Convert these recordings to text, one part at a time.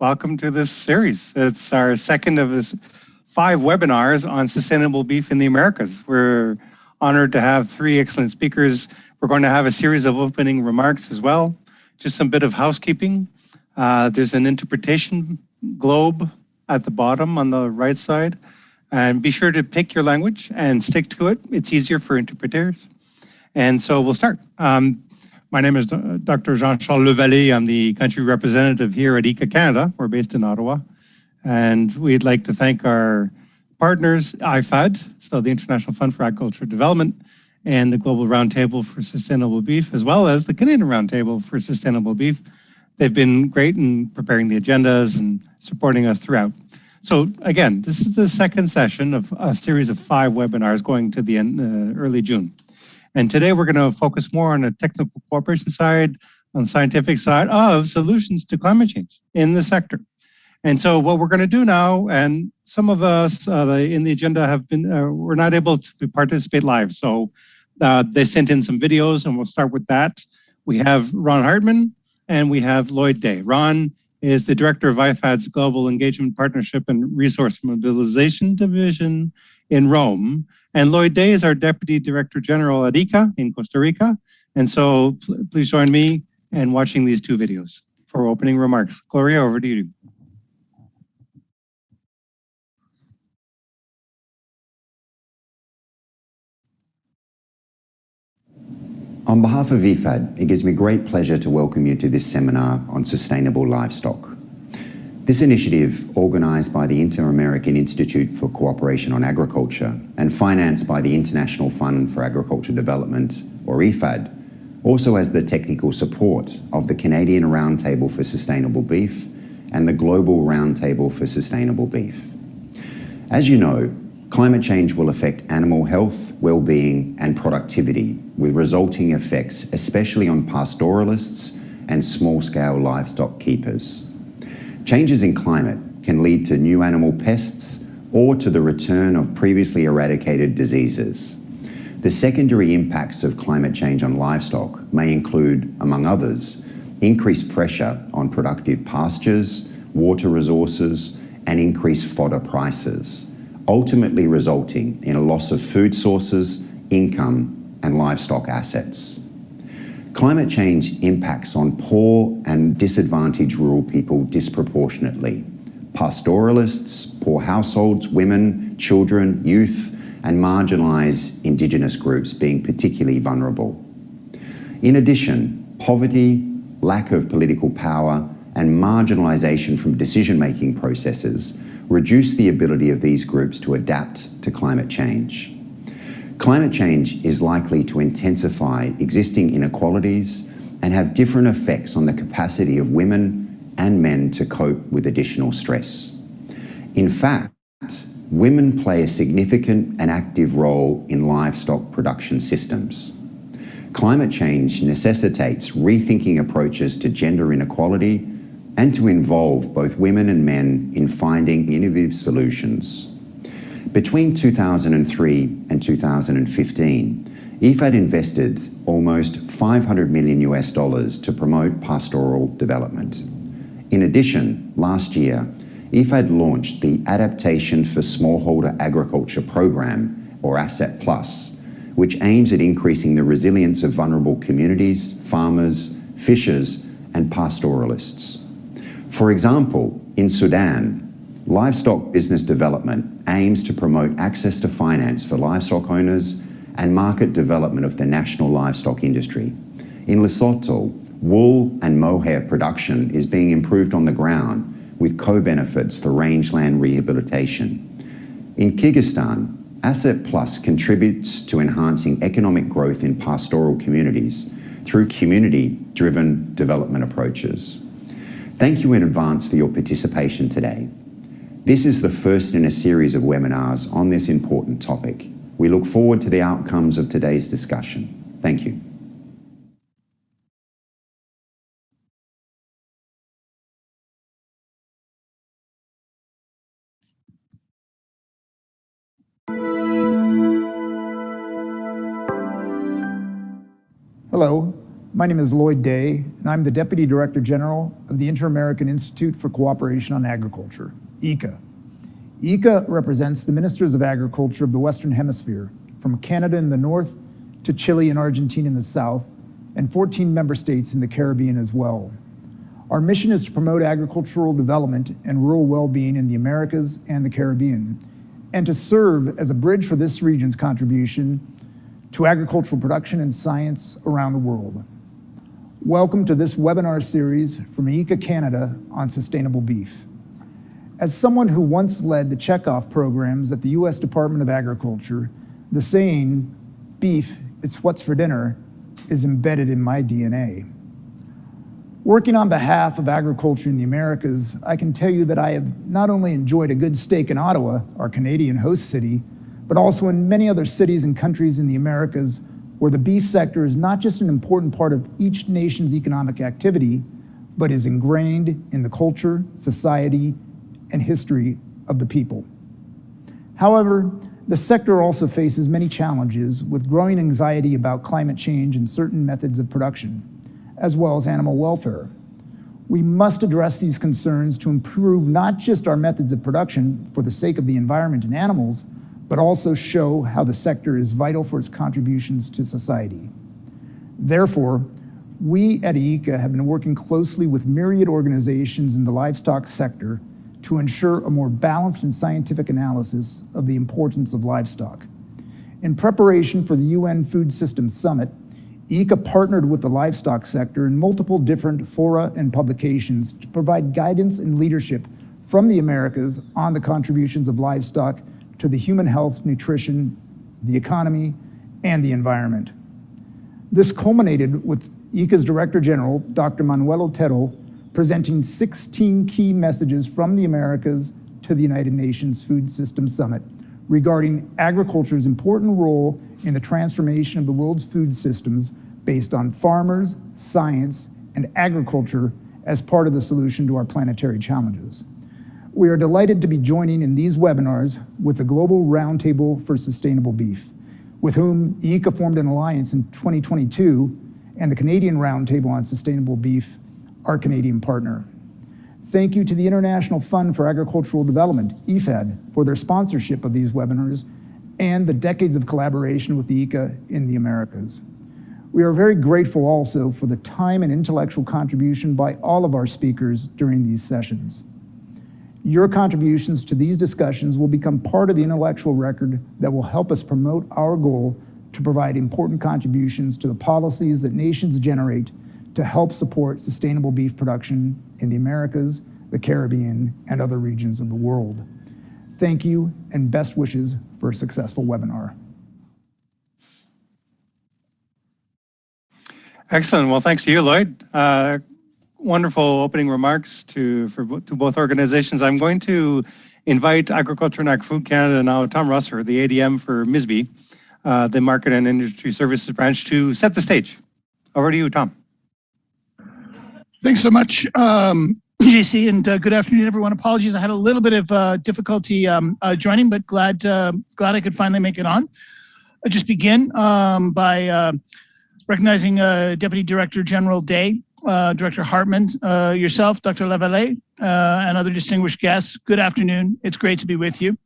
Welcome to this series. It's our second of this 5 webinars on sustainable beef in the Americas. We're honored to have 3 excellent speakers. We're going to have a series of opening remarks as well. Just some bit of housekeeping. There's an interpretation globe at the bottom on the right side. And be sure to pick your language and stick to it. It's easier for interpreters. And so we'll start. My name is Dr. Jean-Charles Levalet. I'm the country representative here at ICA Canada. We're based in Ottawa. And we'd like to thank our partners, IFAD, so the International Fund for Agricultural Development, and the Global Roundtable for Sustainable Beef, as well as the Canadian Roundtable for Sustainable Beef. They've been great in preparing the agendas and supporting us throughout. So again, this is the second session of a series of 5 webinars going to the end, early June. And today we're going to focus more on the technical cooperation side, on the scientific side of solutions to climate change in the sector. And so what we're going to do now, and some of us in the agenda have been, we're not able to participate live. So they sent in some videos and we'll start with that. We have Ron Hartman and we have Lloyd Day. Ron is the director of IFAD's Global Engagement Partnership and Resource Mobilization Division in Rome. And Lloyd Day is our Deputy Director General at ICA in Costa Rica. And so please join me in watching these 2 videos for opening remarks. Gloria, over to you. On behalf of IFAD, it gives me great pleasure to welcome you to this seminar on sustainable livestock. This initiative, organised by the Inter-American Institute for Cooperation on Agriculture and financed by the International Fund for Agricultural Development, or IFAD, also has the technical support of the Canadian Roundtable for Sustainable Beef and the Global Roundtable for Sustainable Beef. As you know, climate change will affect animal health, well-being and productivity, with resulting effects especially on pastoralists and small-scale livestock keepers. Changes in climate can lead to new animal pests or to the return of previously eradicated diseases. The secondary impacts of climate change on livestock may include, among others, increased pressure on productive pastures, water resources, and increased fodder prices, ultimately resulting in a loss of food sources, income, and livestock assets. Climate change impacts on poor and disadvantaged rural people disproportionately. Pastoralists, poor households, women, children, youth, and marginalised Indigenous groups being particularly vulnerable. In addition, poverty, lack of political power, and marginalisation from decision-making processes reduce the ability of these groups to adapt to climate change. Climate change is likely to intensify existing inequalities and have different effects on the capacity of women and men to cope with additional stress. In fact, women play a significant and active role in livestock production systems. Climate change necessitates rethinking approaches to gender inequality and to involve both women and men in finding innovative solutions. Between 2003 and 2015, IFAD invested almost $500 million to promote pastoral development. In addition, last year, IFAD launched the Adaptation for Smallholder Agriculture program, or ASSET Plus, which aims at increasing the resilience of vulnerable communities, farmers, fishers, and pastoralists. For example, in Sudan, livestock business development aims to promote access to finance for livestock owners and market development of the national livestock industry. In Lesotho, wool and mohair production is being improved on the ground with co-benefits for rangeland rehabilitation. In Kyrgyzstan, Asset Plus contributes to enhancing economic growth in pastoral communities through community-driven development approaches. Thank you in advance for your participation today. This is the first in a series of webinars on this important topic. We look forward to the outcomes of today's discussion. Thank you. Hello, My name is Lloyd Day, and I'm the Deputy Director General of the Inter-American Institute for Cooperation on Agriculture, ICA. ICA represents the Ministers of Agriculture of the Western Hemisphere, from Canada in the north to Chile and Argentina in the south, and 14 member states in the Caribbean as well. Our mission is to promote agricultural development and rural well-being in the Americas and the Caribbean, and to serve as a bridge for this region's contribution to agricultural production and science around the world. Welcome to this webinar series from ICA Canada on sustainable beef. As someone who once led the checkoff programs at the U.S. Department of Agriculture, the saying, "Beef, it's what's for dinner," is embedded in my DNA. Working on behalf of agriculture in the Americas, I can tell you that I have not only enjoyed a good steak in Ottawa, our Canadian host city, but also in many other cities and countries in the Americas where the beef sector is not just an important part of each nation's economic activity, but is ingrained in the culture, society, and history of the people. However, the sector also faces many challenges with growing anxiety about climate change and certain methods of production, as well as animal welfare. We must address these concerns to improve not just our methods of production for the sake of the environment and animals, but also show how the sector is vital for its contributions to society. Therefore, we at ICA have been working closely with myriad organizations in the livestock sector to ensure a more balanced and scientific analysis of the importance of livestock. In preparation for the UN Food Systems Summit, ICA partnered with the livestock sector in multiple different fora and publications to provide guidance and leadership from the Americas on the contributions of livestock to the human health, nutrition, the economy, and the environment. This culminated with ICA's Director General, Dr. Manuel Otero, presenting 16 key messages from the Americas to the United Nations Food Systems Summit regarding agriculture's important role in the transformation of the world's food systems based on farmers, science, and agriculture as part of the solution to our planetary challenges. We are delighted to be joining in these webinars with the Global Roundtable for Sustainable Beef, with whom ICA formed an alliance in 2022, and the Canadian Roundtable on Sustainable Beef, our Canadian partner. Thank you to the International Fund for Agricultural Development, IFAD, for their sponsorship of these webinars and the decades of collaboration with the ICA in the Americas. We are very grateful also for the time and intellectual contribution by all of our speakers during these sessions. Your contributions to these discussions will become part of the intellectual record that will help us promote our goal to provide important contributions to the policies that nations generate to help support sustainable beef production in the Americas, the Caribbean, and other regions of the world. Thank you, and best wishes for a successful webinar. Excellent. Well, thanks to you, Lloyd. Wonderful opening remarks to both organizations. I'm going to invite Agriculture and Agri-Food Canada now, Tom Russer, the ADM for MISBE, the Market and Industry Services branch, to set the stage. Over to you, Tom. Thanks so much, JC, and good afternoon, everyone. Apologies, I had a little bit of difficulty joining, but glad I could finally make it on. I'll just begin by recognizing Deputy Director General Day, Director Hartman, yourself, Dr. Lavallee, and other distinguished guests. Good afternoon. It's great to be with you.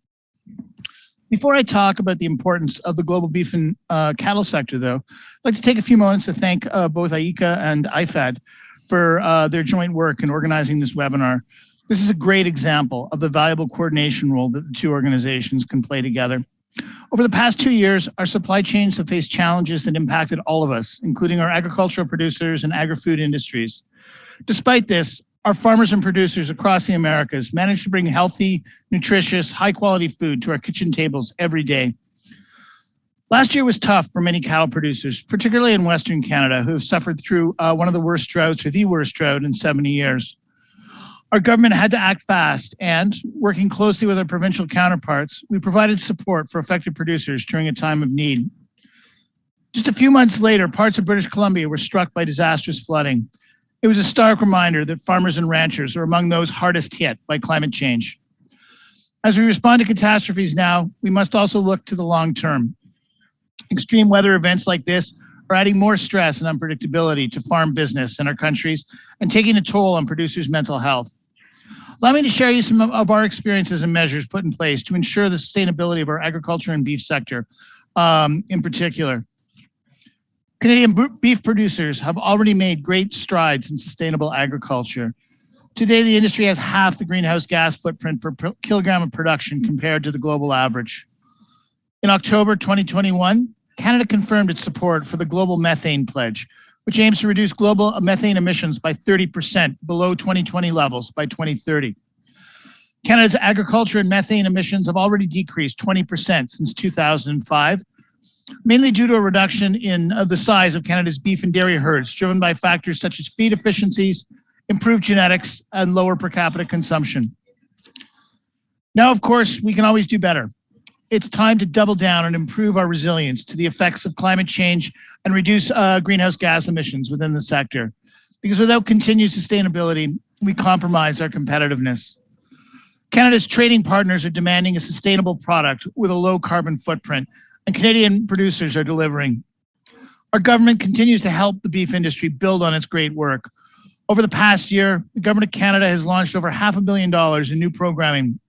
Before I talk about the importance of the global beef and cattle sector, though, I'd like to take a few moments to thank both ICA and IFAD for their joint work in organizing this webinar. This is a great example of the valuable coordination role that the two organizations can play together. Over the past 2 years, our supply chains have faced challenges that impacted all of us, including our agricultural producers and agri-food industries. Despite this, our farmers and producers across the Americas managed to bring healthy, nutritious, high-quality food to our kitchen tables every day. Last year was tough for many cattle producers, particularly in Western Canada, who have suffered through one of the worst droughts, or the worst drought in 70 years. Our government had to act fast, and working closely with our provincial counterparts, we provided support for affected producers during a time of need. Just a few months later, parts of British Columbia were struck by disastrous flooding. It was a stark reminder that farmers and ranchers are among those hardest hit by climate change. As we respond to catastrophes now, we must also look to the long term. Extreme weather events like this are adding more stress and unpredictability to farm business in our countries and taking a toll on producers' mental health. Allow me to share you some of our experiences and measures put in place to ensure the sustainability of our agriculture and beef sector in particular. Canadian beef producers have already made great strides in sustainable agriculture. Today, the industry has half the greenhouse gas footprint per kilogram of production compared to the global average. In October 2021, Canada confirmed its support for the Global Methane Pledge, which aims to reduce global methane emissions by 30% below 2020 levels by 2030. Canada's agriculture and methane emissions have already decreased 20% since 2005, mainly due to a reduction in the size of Canada's beef and dairy herds, driven by factors such as feed efficiencies, improved genetics, and lower per capita consumption. Now, of course, we can always do better. It's time to double down and improve our resilience to the effects of climate change and reduce greenhouse gas emissions within the sector. Because without continued sustainability, we compromise our competitiveness. Canada's trading partners are demanding a sustainable product with a low carbon footprint, and Canadian producers are delivering. Our government continues to help the beef industry build on its great work. Over the past year, the Government of Canada has launched over $500 million in new programming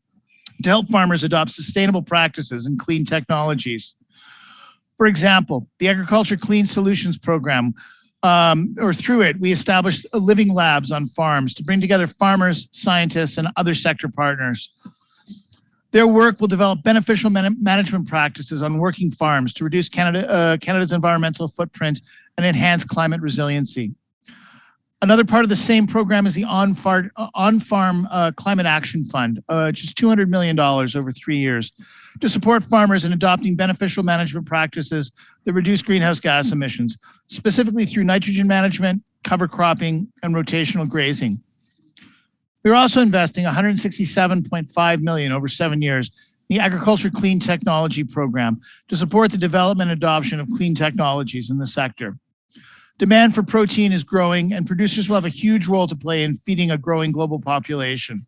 to help farmers adopt sustainable practices and clean technologies. For example, the Agriculture Clean Solutions Program, or through it, we established living labs on farms to bring together farmers, scientists, and other sector partners. Their work will develop beneficial management practices on working farms to reduce Canada's environmental footprint and enhance climate resiliency. Another part of the same program is the On-Farm Climate Action Fund, which is $200 million over 3 years, to support farmers in adopting beneficial management practices that reduce greenhouse gas emissions, specifically through nitrogen management, cover cropping, and rotational grazing. We're also investing $167.5 million over 7 years in the Agriculture Clean Technology Program to support the development and adoption of clean technologies in the sector. Demand for protein is growing, and producers will have a huge role to play in feeding a growing global population.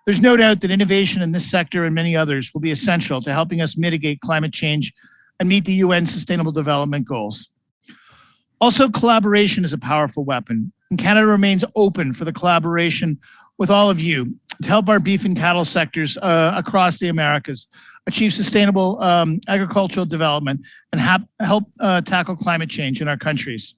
There's no doubt that innovation in this sector and many others will be essential to helping us mitigate climate change and meet the UN Sustainable Development Goals. Also, collaboration is a powerful weapon, and Canada remains open for the collaboration with all of you to help our beef and cattle sectors across the Americas achieve sustainable agricultural development and help tackle climate change in our countries.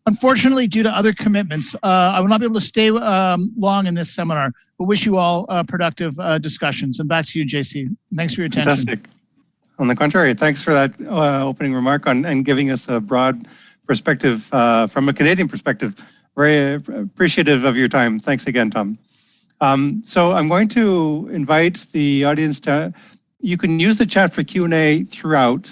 Unfortunately, due to other commitments, I will not be able to stay long in this seminar, but wish you all productive discussions. And back to you, JC. Thanks for your attention. Fantastic. On the contrary, thanks for that opening remark and giving us a broad perspective from a Canadian perspective. Very appreciative of your time. Thanks again, Tom. So I'm going to invite the audience to, you can use the chat for Q&A throughout.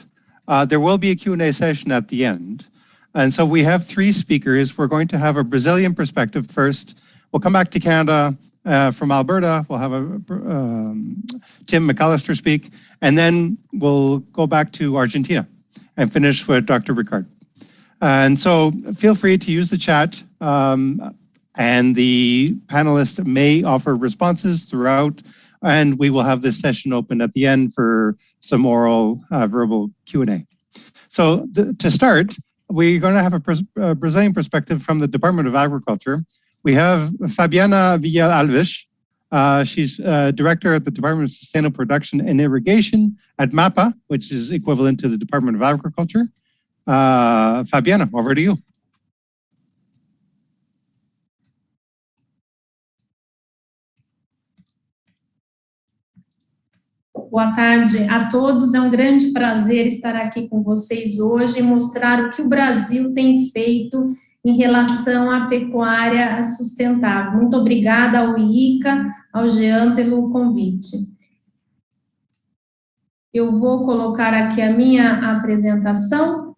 There will be a Q&A session at the end. And so we have 3 speakers. We're going to have a Brazilian perspective first. We'll come back to Canada from Alberta. We'll have Tim McAllister speak, and then we'll go back to Argentina and finish with Dr. Ricard. And so feel free to use the chat, and the panelists may offer responses throughout, and we will have this session open at the end for some oral verbal Q&A. So to start, we're going to have a Brazilian perspective from the Department of Agriculture. We have Fabiana Villa-Alves. She's director at the Department of Sustainable Production and Irrigation at MAPA, which is equivalent to the Department of Agriculture. Fabiana, over to you. Boa tarde a todos. É um grande prazer estar aqui com vocês hoje e mostrar o que o Brasil tem feito em relação à pecuária sustentável. Muito obrigada ao ICA, ao Jean pelo convite. Eu vou colocar aqui a minha apresentação.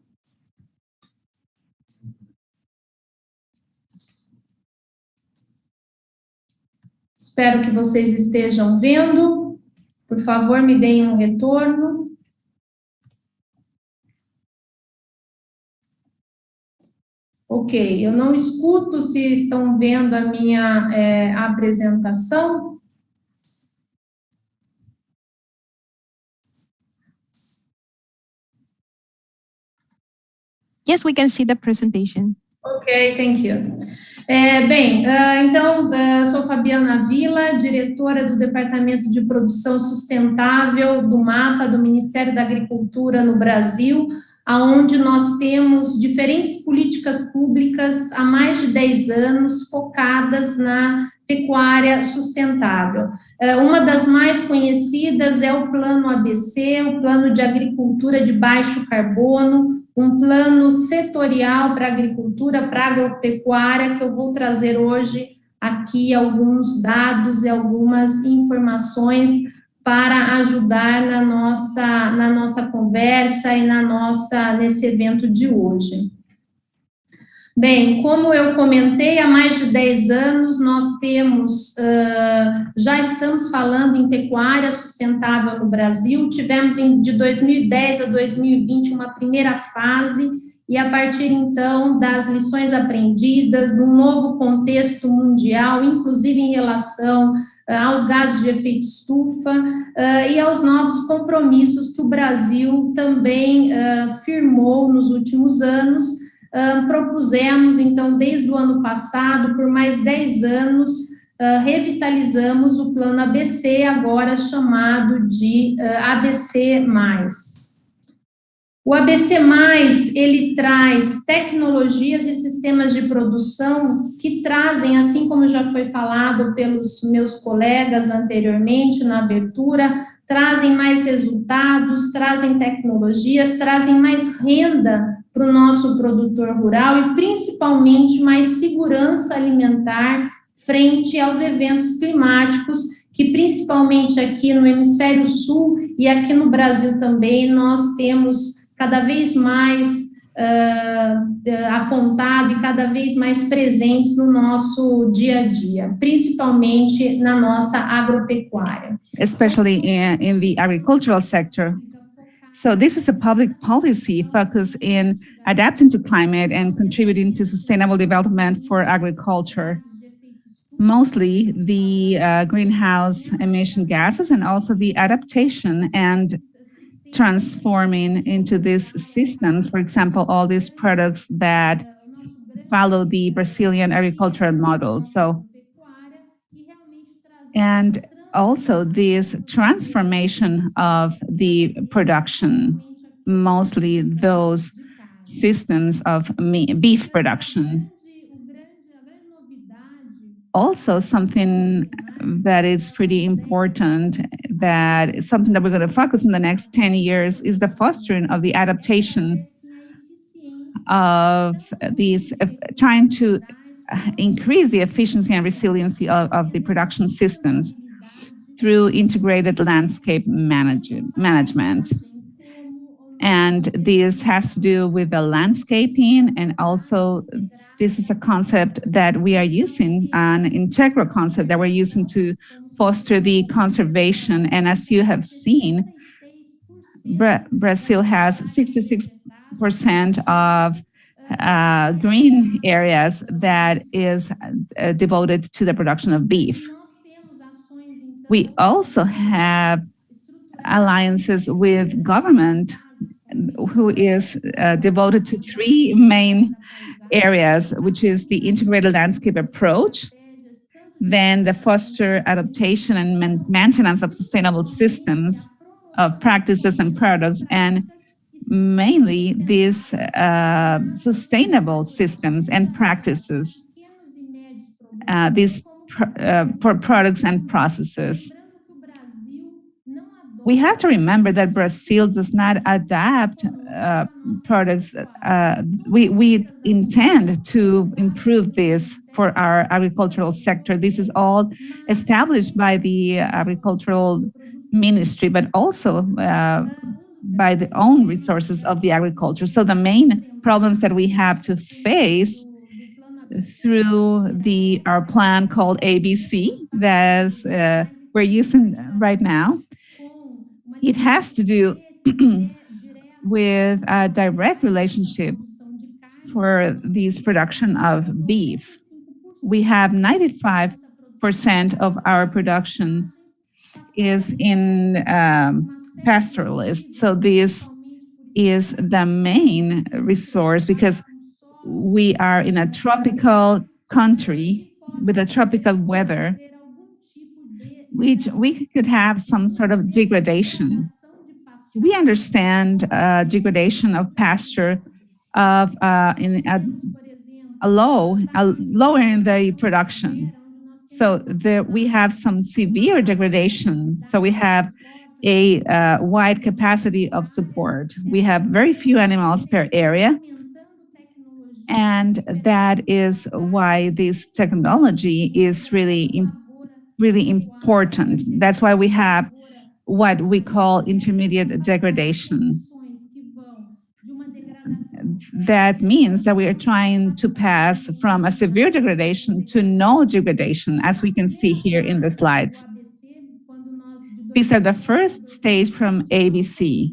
Espero que vocês estejam vendo. Por favor, me deem um retorno. Ok, eu não escuto se estão vendo a minha apresentação. Yes, we can see the presentation. Ok, thank you. Sou Fabiana Vila, diretora do Departamento de Produção Sustentável do MAPA, do Ministério da Agricultura no Brasil, onde nós temos diferentes políticas públicas há mais de 10 anos focadas na pecuária sustentável. Uma das mais conhecidas é o Plano ABC, o Plano de Agricultura de Baixo Carbono, um plano setorial para a agricultura, para a agropecuária, que eu vou trazer hoje aqui alguns dados e algumas informações para ajudar na nossa conversa e nesse evento de hoje. Bem, como eu comentei, há mais de 10 anos nós já estamos falando em pecuária sustentável no Brasil, tivemos de 2010 a 2020 uma primeira fase, e a partir então das lições aprendidas, do novo contexto mundial, inclusive em relação aos gases de efeito estufa e aos novos compromissos que o Brasil também firmou nos últimos anos, propusemos, então, desde o ano passado, por mais 10 anos, revitalizamos o Plano ABC, agora chamado de ABC+. O ABC+, ele traz tecnologias e sistemas de produção que trazem, assim como já foi falado pelos meus colegas anteriormente na abertura, trazem mais resultados, trazem tecnologias, trazem mais renda para o nosso produtor rural e, principalmente, mais segurança alimentar frente aos eventos climáticos que, principalmente aqui no hemisfério sul e aqui no Brasil também, nós temos cada vez mais apontado e cada vez mais presentes no nosso dia a dia, principalmente na nossa agropecuária. Especially in the agricultural sector. So this is a public policy focused in adapting to climate and contributing to sustainable development for agriculture. Mostly the greenhouse emission gases and also the adaptation and transforming into these systems, for example, all these products that follow the Brazilian agricultural model. So, and also this transformation of the production, mostly those systems of beef production. Also, something that is pretty important, that is something that we're going to focus on the next 10 years, is the fostering of the adaptation of these, trying to increase the efficiency and resiliency of the production systems through integrated landscape management. And this has to do with the landscaping, and also this is a concept that we are using, an integral concept that we're using to foster the conservation. And as you have seen, Brazil has 66% of green areas that is devoted to the production of beef. We also have alliances with government who is devoted to three main areas, which is the integrated landscape approach, then the foster adaptation and maintenance of sustainable systems of practices and products, and mainly these sustainable systems and practices, these products and processes. We have to remember that Brazil does not adapt products. We intend to improve this for our agricultural sector. This is all established by the agricultural ministry, but also by the own resources of the agriculture. So the main problems that we have to face through our plan called ABC that we're using right now, it has to do with a direct relationship for this production of beef. We have 95% of our production is in pastoralist. So this is the main resource because we are in a tropical country with a tropical weather, which we could have some sort of degradation. So we understand degradation of pasture of lowering the production. So we have some severe degradation. So we have a wide capacity of support. We have very few animals per area. And that is why this technology is really important. That's why we have what we call intermediate degradation. That means that we are trying to pass from a severe degradation to no degradation, as we can see here in the slides. These are the first stage from ABC,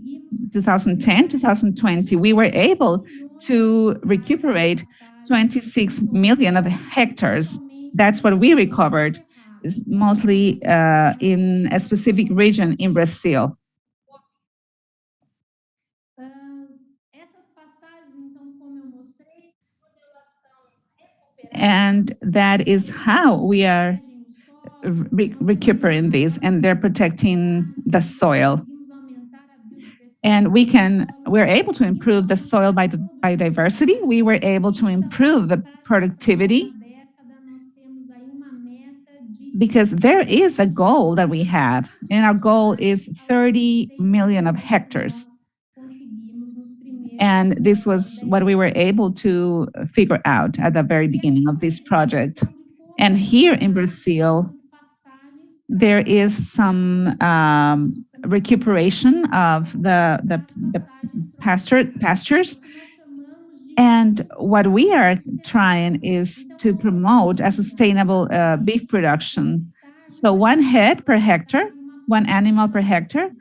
2010, 2020. We were able to recuperate 26 million of hectares. That's what we recovered, mostly in a specific region in Brazil. And that is how we are recuperating this, and they're protecting the soil. And we're able to improve the soil biodiversity. We were able to improve the productivity because there is a goal that we have, and our goal is 30 million of hectares. And this was what we were able to figure out at the very beginning of this project. And here in Brazil, there is some recuperation of the pastures. And what we are trying is to promote a sustainable beef production. So one head per hectare, one animal per hectare,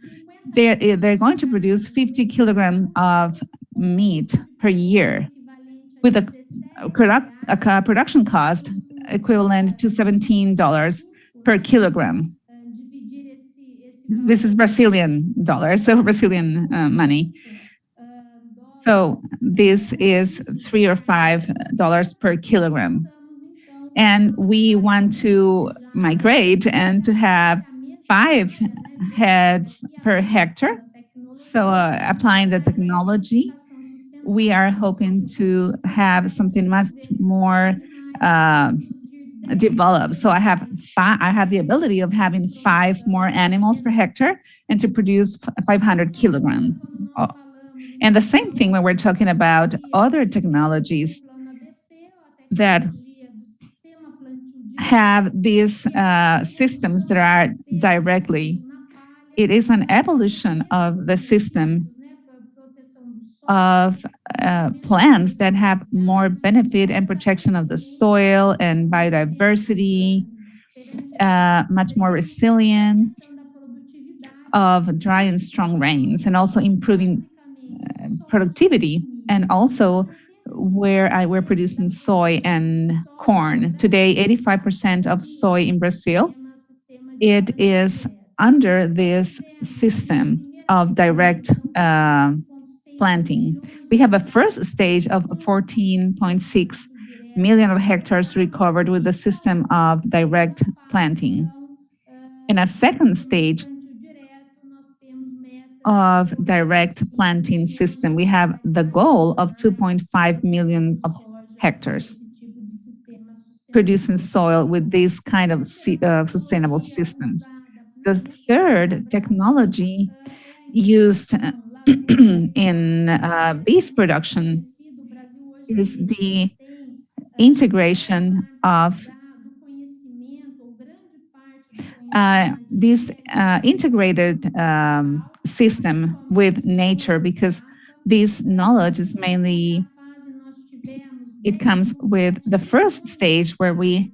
they're going to produce 50 kilograms of meat per year with a production cost equivalent to $17 per kilogram. This is Brazilian dollars, so Brazilian money. So this is $3 or $5 per kilogram. And we want to migrate and to have 5 heads per hectare. So applying the technology, we are hoping to have something much more developed. So I have the ability of having 5 more animals per hectare and to produce 500 kilograms. And the same thing when we're talking about other technologies that have these systems that are directly. It is an evolution of the system of plants that have more benefit and protection of the soil and biodiversity, much more resilient of dry and strong rains, and also improving productivity, and also where we're producing soy and corn. Today, 85% of soy in Brazil, it is under this system of direct planting. We have a first stage of 14.6 million of hectares recovered with the system of direct planting. In a second stage of direct planting system, we have the goal of 2.5 million of hectares producing soil with this kind of sustainable systems. The third technology used in beef production is the integration of this integrated system with nature, because this knowledge is mainly, it comes with the first stage where we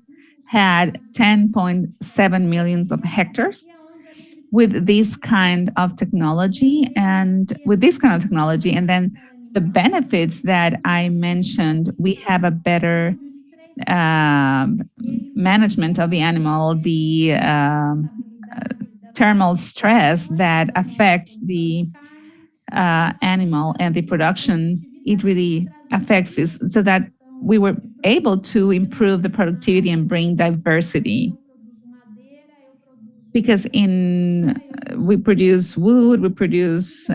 had 10.7 million of hectares with this kind of technology, and then the benefits that I mentioned, we have a better management of the animal, the thermal stress that affects the animal and the production, it really affects this, so that we were able to improve the productivity and bring diversity. Because we produce wood, we produce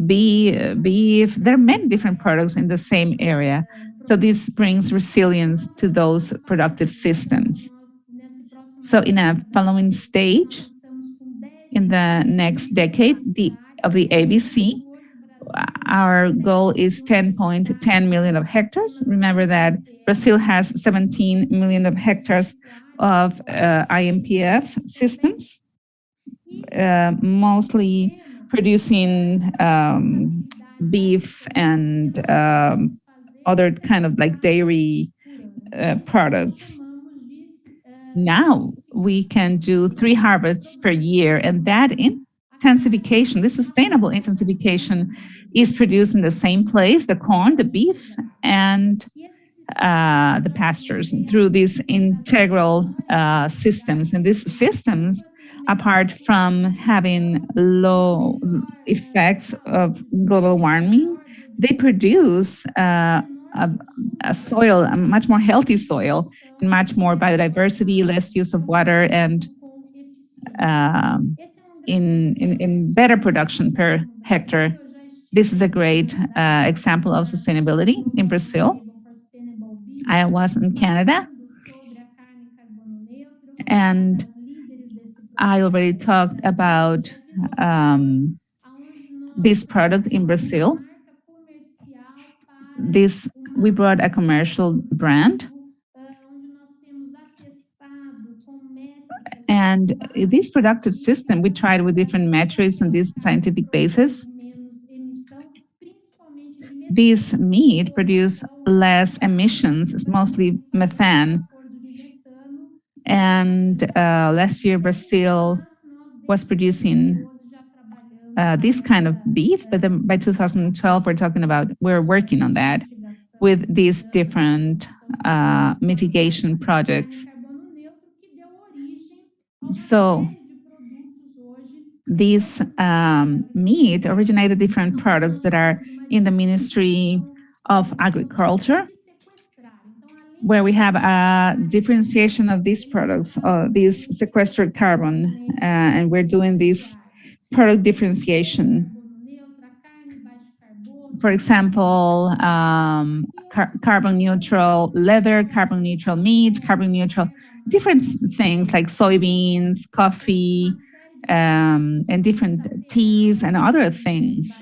beef. There are many different products in the same area. So this brings resilience to those productive systems. So in a following stage, in the next decade of the ABC, our goal is 10.10 million of hectares. Remember that Brazil has 17 million of hectares of IMPF systems, mostly producing beef and other kind of like dairy products. Now we can do 3 harvests per year, and that intensification, this sustainable intensification, is produced in the same place, the corn, the beef, and the pastures through these integral systems. And these systems, apart from having low effects of global warming, they produce a soil, a much more healthy soil, and much more biodiversity, less use of water, and in better production per hectare. This is a great example of sustainability in Brazil. I was in Canada, and I already talked about this product in Brazil. We brought a commercial brand, and this productive system, we tried with different metrics on this scientific basis. This meat produced less emissions, it's mostly methane. And last year, Brazil was producing this kind of beef, but then by 2012, we're working on that with these different mitigation projects. So this meat originated different products that are in the Ministry of Agriculture, where we have a differentiation of these products, these sequestered carbon, and we're doing this product differentiation. For example, carbon neutral leather, carbon neutral meat, carbon neutral, different things like soybeans, coffee, and different teas and other things.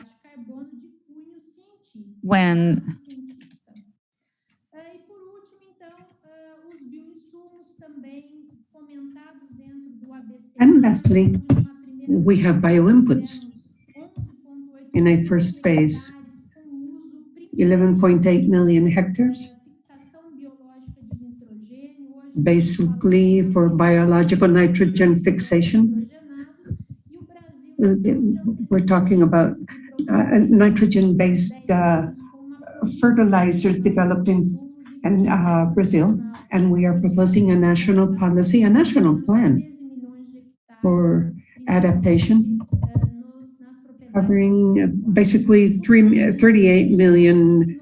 And lastly, we have bioinputs. In a first phase, 11.8 million hectares, basically for biological nitrogen fixation. We're talking about nitrogen-based fertilizers developed in Brazil, and we are proposing a national policy, a national plan for adaptation, covering basically 38 million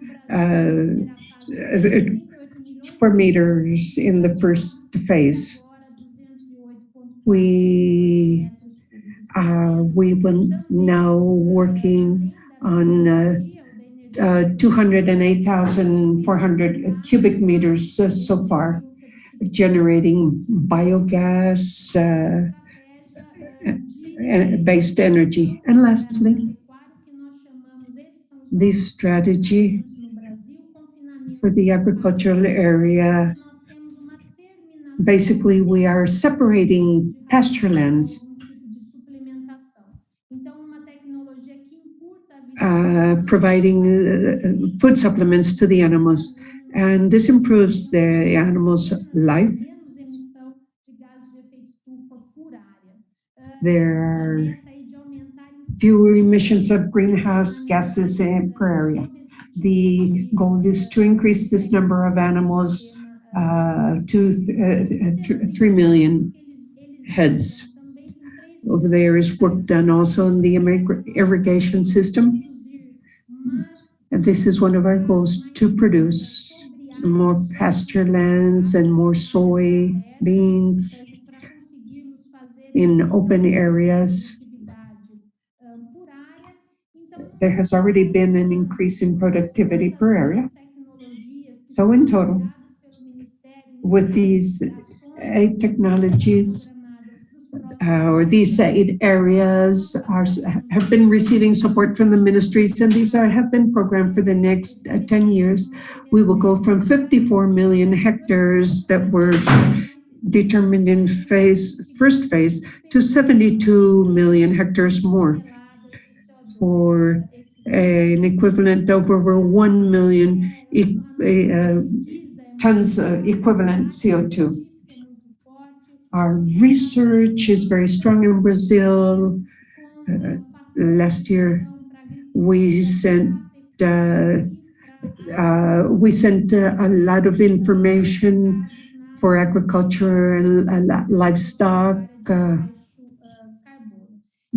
square meters in the first phase. We will now working on 208,400 cubic meters so far, generating biogas based energy. And lastly, this strategy for the agricultural area, basically we are separating pasture lands, providing food supplements to the animals, and this improves the animals' life. There are fewer emissions of greenhouse gases per area. The goal is to increase this number of animals to 3 million heads. Over there is work done also in the irrigation system. And this is one of our goals, to produce more pasture lands and more soy beans in open areas. There has already been an increase in productivity per area. So in total, with these 8 technologies, or these 8 areas have been receiving support from the ministries, and these have been programmed for the next 10 years. We will go from 54 million hectares that were determined in first phase to 72 million hectares more, for an equivalent of over 1 million tons equivalent CO2. Our research is very strong in Brazil. Last year, we sent a lot of information for agriculture and livestock,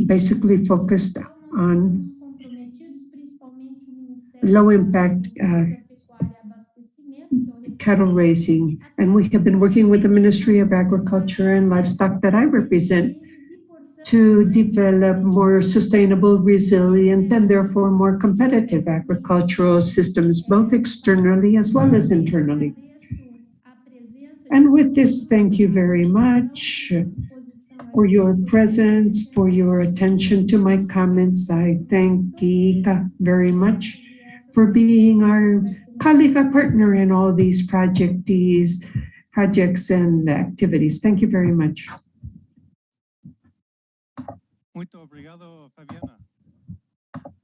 basically focused on low impact cattle raising. And we have been working with the Ministry of Agriculture and Livestock that I represent to develop more sustainable, resilient, and therefore more competitive agricultural systems, both externally as well as internally. And with this, thank you very much for your presence, for your attention to my comments. I thank Ika very much for being our colleague, a partner in all these projects and activities. Thank you very much. Muito obrigado, Fabiana.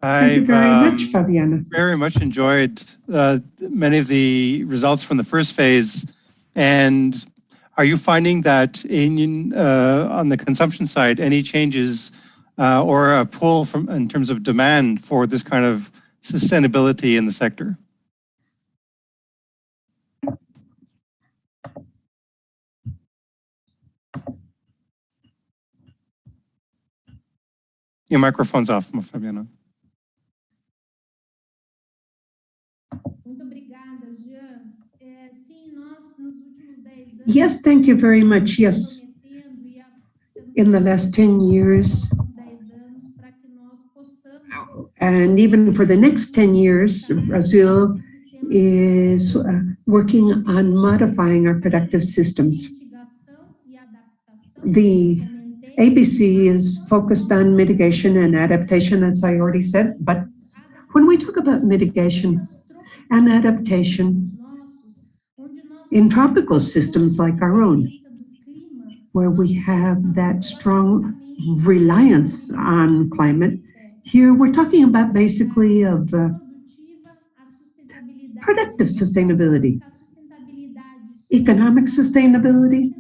Thank you very much, Fabiana. Very much enjoyed many of the results from the first phase. And are you finding that on the consumption side, any changes or a pull in terms of demand for this kind of sustainability in the sector? Your microphone's off, Fabiana. Yes, thank you very much. Yes. In the last 10 years, and even for the next 10 years, Brazil is working on modifying our productive systems. The ABC is focused on mitigation and adaptation, as I already said, but when we talk about mitigation and adaptation in tropical systems like our own, where we have that strong reliance on climate, here we're talking about basically of productive sustainability, economic sustainability,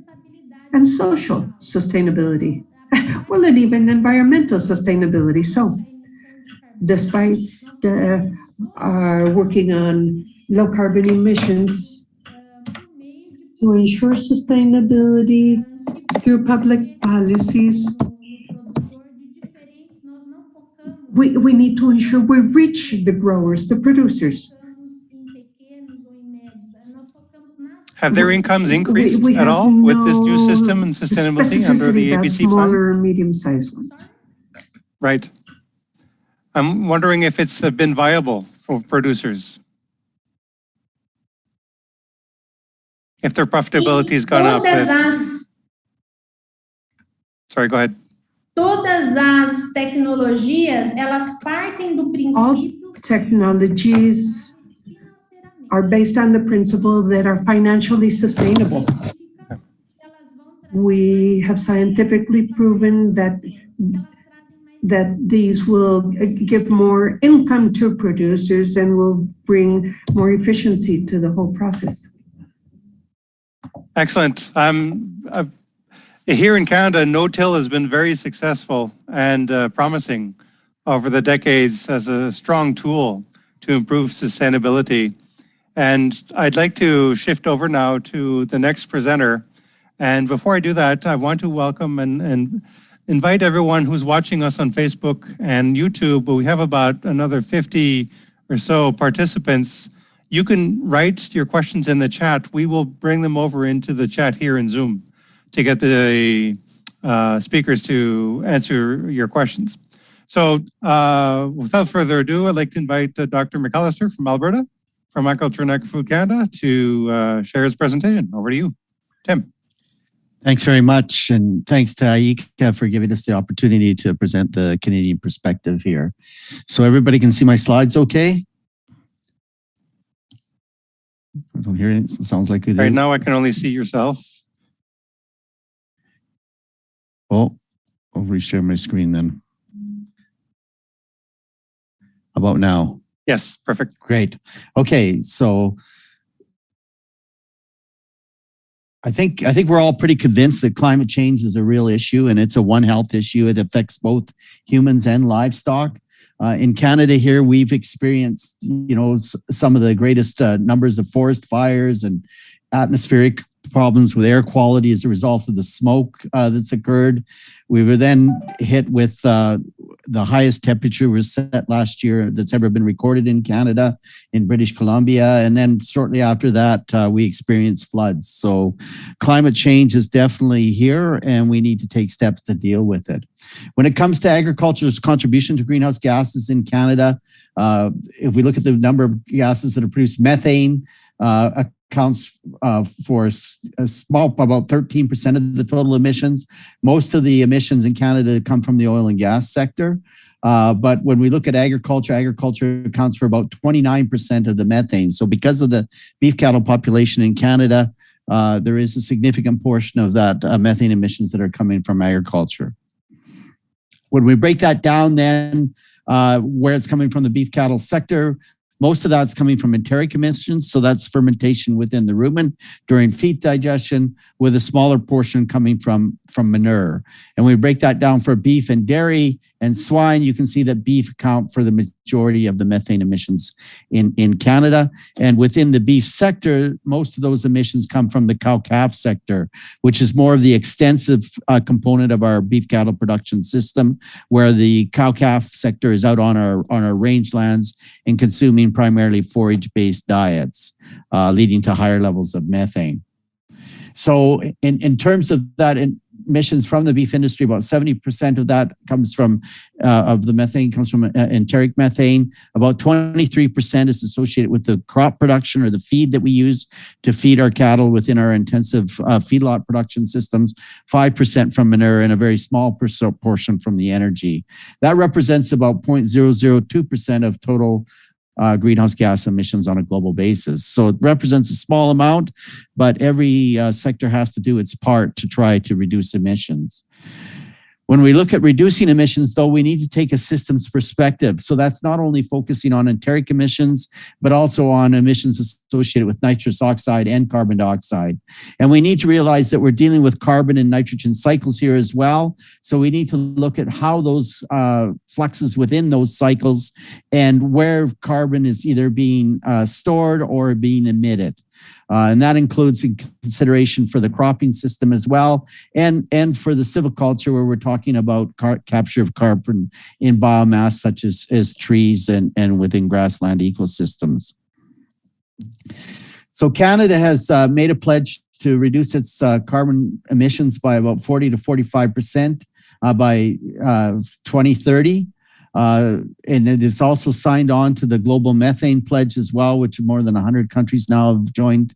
and social sustainability, well, and even environmental sustainability. So, despite working on low carbon emissions, to ensure sustainability through public policies, we need to ensure we reach the growers, the producers. Have their incomes increased at all with this new system and sustainability under the ABC plan? Smaller or medium-sized ones. Right. I'm wondering if it's been viable for producers. If their profitability has gone up. Sorry, go ahead. Todas as tecnologias, elas partem do princípio. All technologies are based on the principle that are financially sustainable. We have scientifically proven that these will give more income to producers and will bring more efficiency to the whole process. Excellent. Here in Canada, no-till has been very successful and promising over the decades as a strong tool to improve sustainability. And I'd like to shift over now to the next presenter. And before I do that, I want to welcome invite everyone who's watching us on Facebook and YouTube, but we have about another 50 or so participants. You can write your questions in the chat. We will bring them over into the chat here in Zoom to get the speakers to answer your questions. So without further ado, I'd like to invite Dr. McAllister from Alberta, from Agriculture and Agri-Food Canada, to share his presentation. Over to you, Tim. Thanks very much, and thanks to IECA for giving us the opportunity to present the Canadian perspective here. So everybody can see my slides okay? I don't hear it. It sounds like we do. Right now I can only see yourself. Well, I'll reshare my screen then. How about now? Yes, perfect. Great. Okay, so I think we're all pretty convinced that climate change is a real issue, and it's a One Health issue. It affects both humans and livestock. In Canada here, we've experienced, some of the greatest numbers of forest fires and atmospheric problems with air quality as a result of the smoke that's occurred. We were then hit with the highest temperature was set last year that's ever been recorded in Canada, in British Columbia. And then shortly after that, we experienced floods. So climate change is definitely here, and we need to take steps to deal with it. When it comes to agriculture's contribution to greenhouse gases in Canada, if we look at the number of gases that are produced, methane accounts for a small, about 13% of the total emissions. Most of the emissions in Canada come from the oil and gas sector. But when we look at agriculture, agriculture accounts for about 29% of the methane. So because of the beef cattle population in Canada, there is a significant portion of that methane emissions that are coming from agriculture. When we break that down then, where it's coming from the beef cattle sector, most of that's coming from enteric emissions, so that's fermentation within the rumen during feed digestion, with a smaller portion coming from manure. And we break that down for beef and dairy and swine. You can see that beef account for the majority of the methane emissions in Canada. And within the beef sector, most of those emissions come from the cow-calf sector, which is more of the extensive component of our beef cattle production system, where the cow-calf sector is out on our rangelands and consuming primarily forage-based diets, leading to higher levels of methane. So in terms of that emissions from the beef industry, about 70% of that comes from, of the methane comes from enteric methane. About 23% is associated with the crop production or the feed that we use to feed our cattle within our intensive feedlot production systems, 5% from manure, and a very small portion from the energy. That represents about 0.002% of total greenhouse gas emissions on a global basis. So it represents a small amount, but every sector has to do its part to try to reduce emissions. When we look at reducing emissions, though, we need to take a systems perspective. So that's not only focusing on enteric emissions, but also on emissions associated with nitrous oxide and carbon dioxide. And we need to realize that we're dealing with carbon and nitrogen cycles here as well. So we need to look at how those fluxes within those cycles and where carbon is either being stored or being emitted. And that includes consideration for the cropping system as well, and for the silviculture, where we're talking about capture of carbon in biomass, such as trees and within grassland ecosystems. So Canada has made a pledge to reduce its carbon emissions by about 40 to 45% by 2030. And it's also signed on to the Global Methane Pledge as well, which more than 100 countries now have joined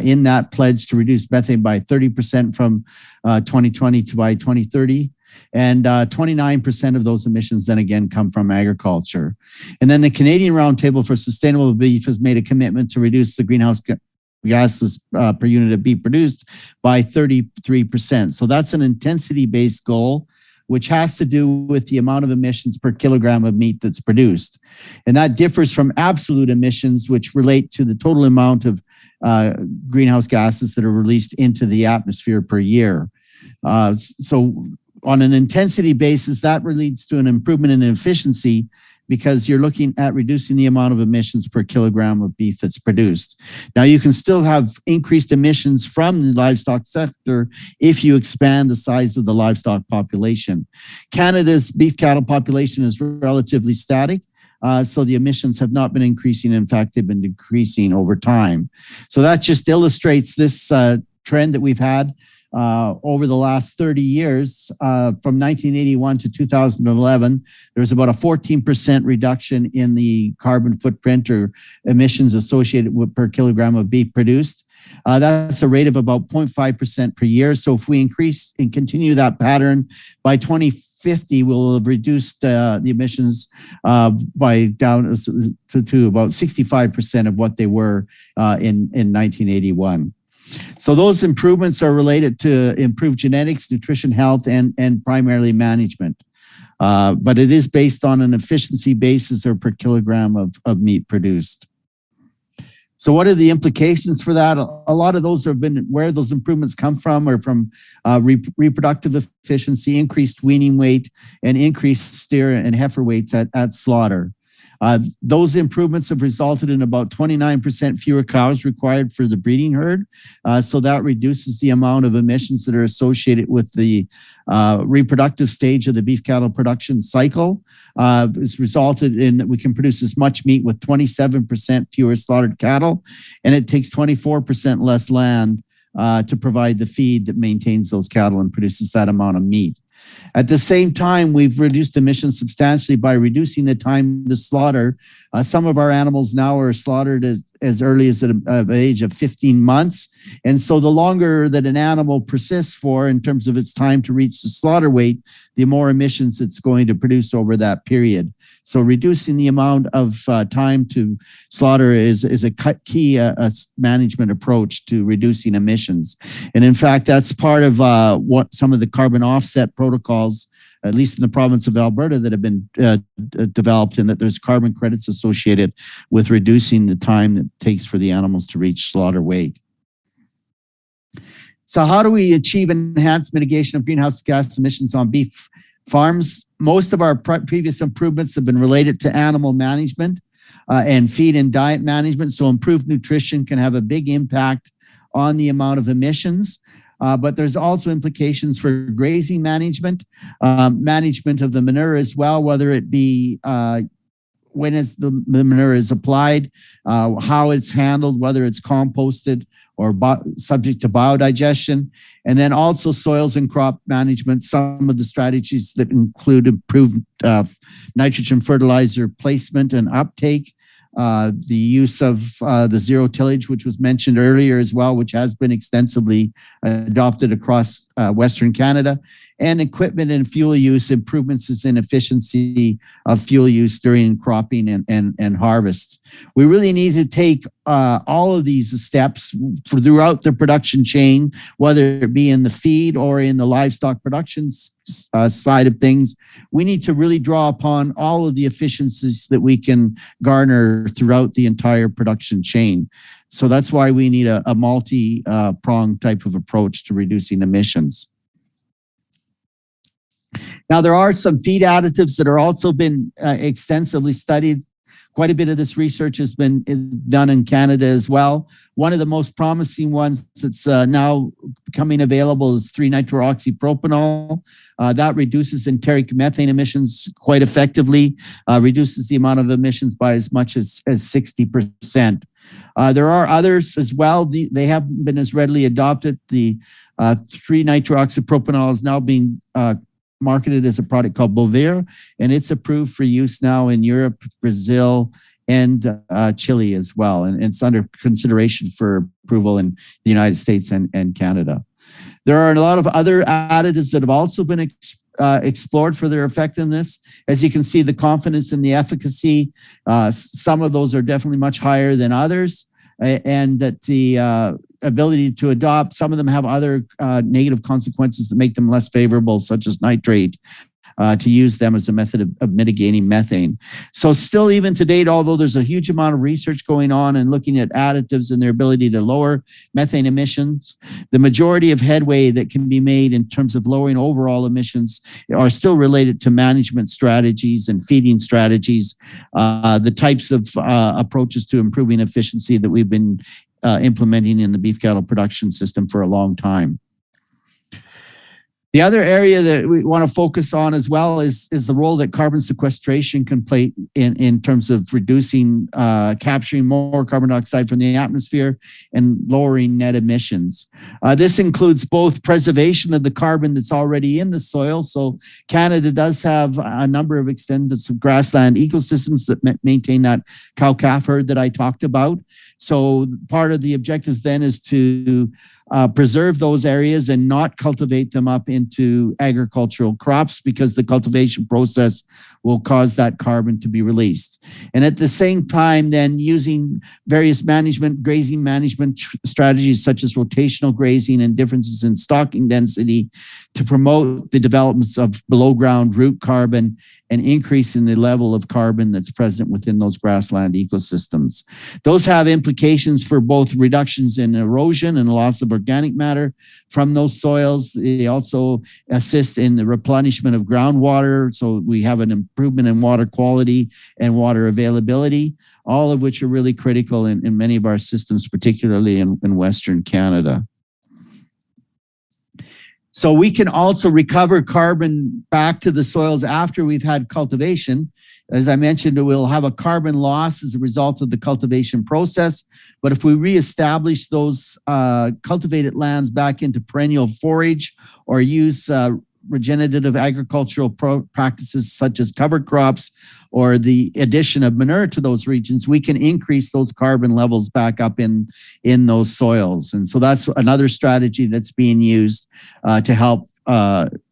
in that pledge to reduce methane by 30% from 2020 to by 2030. And 29% of those emissions then again come from agriculture. And then the Canadian Roundtable for Sustainable Beef has made a commitment to reduce the greenhouse gases per unit of beef produced by 33%. So that's an intensity-based goal, which has to do with the amount of emissions per kilogram of meat that's produced. And that differs from absolute emissions, which relate to the total amount of greenhouse gases that are released into the atmosphere per year. So on an intensity basis, that leads to an improvement in efficiency because you're looking at reducing the amount of emissions per kilogram of beef that's produced. Now, you can still have increased emissions from the livestock sector if you expand the size of the livestock population. Canada's beef cattle population is relatively static, so the emissions have not been increasing. In fact, they've been decreasing over time. So that just illustrates this trend that we've had over the last 30 years. From 1981 to 2011, there was about a 14% reduction in the carbon footprint or emissions associated with per kilogram of beef produced. That's a rate of about 0.5% per year. So if we increase and continue that pattern, by 2050, we'll have reduced the emissions by down to about 65% of what they were in 1981. So those improvements are related to improved genetics, nutrition, health, and primarily management. But it is based on an efficiency basis or per kilogram of meat produced. So what are the implications for that? A lot of those have been where those improvements come from, or from reproductive efficiency, increased weaning weight, and increased steer and heifer weights at slaughter. Those improvements have resulted in about 29% fewer cows required for the breeding herd. So that reduces the amount of emissions that are associated with the reproductive stage of the beef cattle production cycle. It's resulted in that we can produce as much meat with 27% fewer slaughtered cattle, and it takes 24% less land to provide the feed that maintains those cattle and produces that amount of meat. At the same time, we've reduced emissions substantially by reducing the time to slaughter. Some of our animals now are slaughtered as early as an age of 15 months. And so the longer that an animal persists for in terms of its time to reach the slaughter weight, the more emissions it's going to produce over that period. So reducing the amount of time to slaughter is a key management approach to reducing emissions. And in fact, that's part of what some of the carbon offset protocols, at least in the province of Alberta, that have been developed, and that there's carbon credits associated with reducing the time that it takes for the animals to reach slaughter weight. So how do we achieve enhanced mitigation of greenhouse gas emissions on beef farms? Most of our previous improvements have been related to animal management and feed and diet management. So improved nutrition can have a big impact on the amount of emissions. But there's also implications for grazing management, management of the manure as well, whether it be when the manure is applied, how it's handled, whether it's composted or subject to biodigestion, and then also soils and crop management. Some of the strategies that include improved nitrogen fertilizer placement and uptake, the use of the zero tillage, which was mentioned earlier as well, which has been extensively adopted across Western Canada, and equipment and fuel use improvements in efficiency of fuel use during cropping and harvest. We really need to take all of these steps throughout the production chain, whether it be in the feed or in the livestock production side of things. We need to really draw upon all of the efficiencies that we can garner throughout the entire production chain. So that's why we need a multi-pronged type of approach to reducing emissions. Now, there are some feed additives that are also been extensively studied. Quite a bit of this research has been done in Canada as well. One of the most promising ones that's now becoming available is 3-nitrooxypropanol. That reduces enteric methane emissions quite effectively, reduces the amount of emissions by as much as 60%. There are others as well. They haven't been as readily adopted. The 3-nitrooxypropanol is now being marketed as a product called Bovaer, and it's approved for use now in Europe, Brazil, and Chile as well. And it's under consideration for approval in the United States and Canada. There are a lot of other additives that have also been explored for their effectiveness. As you can see, the confidence in the efficacy, some of those are definitely much higher than others, and that the ability to adopt, some of them have other negative consequences that make them less favorable, such as nitrate. to use them as a method of mitigating methane. So still even to date, although there's a huge amount of research going on and looking at additives and their ability to lower methane emissions, the majority of headway that can be made in terms of lowering overall emissions are still related to management strategies and feeding strategies, the types of approaches to improving efficiency that we've been implementing in the beef cattle production system for a long time. The other area that we want to focus on as well is the role that carbon sequestration can play in terms of reducing, capturing more carbon dioxide from the atmosphere and lowering net emissions. This includes both preservation of the carbon that's already in the soil. So Canada does have a number of extensive grassland ecosystems that maintain that cow-calf herd that I talked about. So part of the objectives then is to preserve those areas and not cultivate them up into agricultural crops, because the cultivation process will cause that carbon to be released. And at the same time, then using various grazing management strategies such as rotational grazing and differences in stocking density to promote the developments of below ground root carbon and increase in the level of carbon that's present within those grassland ecosystems. Those have implications for both reductions in erosion and loss of organic matter from those soils. They also assist in the replenishment of groundwater, so we have an improvement in water quality and water availability, all of which are really critical in many of our systems, particularly in Western Canada. So we can also recover carbon back to the soils after we've had cultivation. As I mentioned, we'll have a carbon loss as a result of the cultivation process. But if we reestablish those cultivated lands back into perennial forage or use regenerative agricultural practices such as cover crops or the addition of manure to those regions, we can increase those carbon levels back up in those soils. And so that's another strategy that's being used to help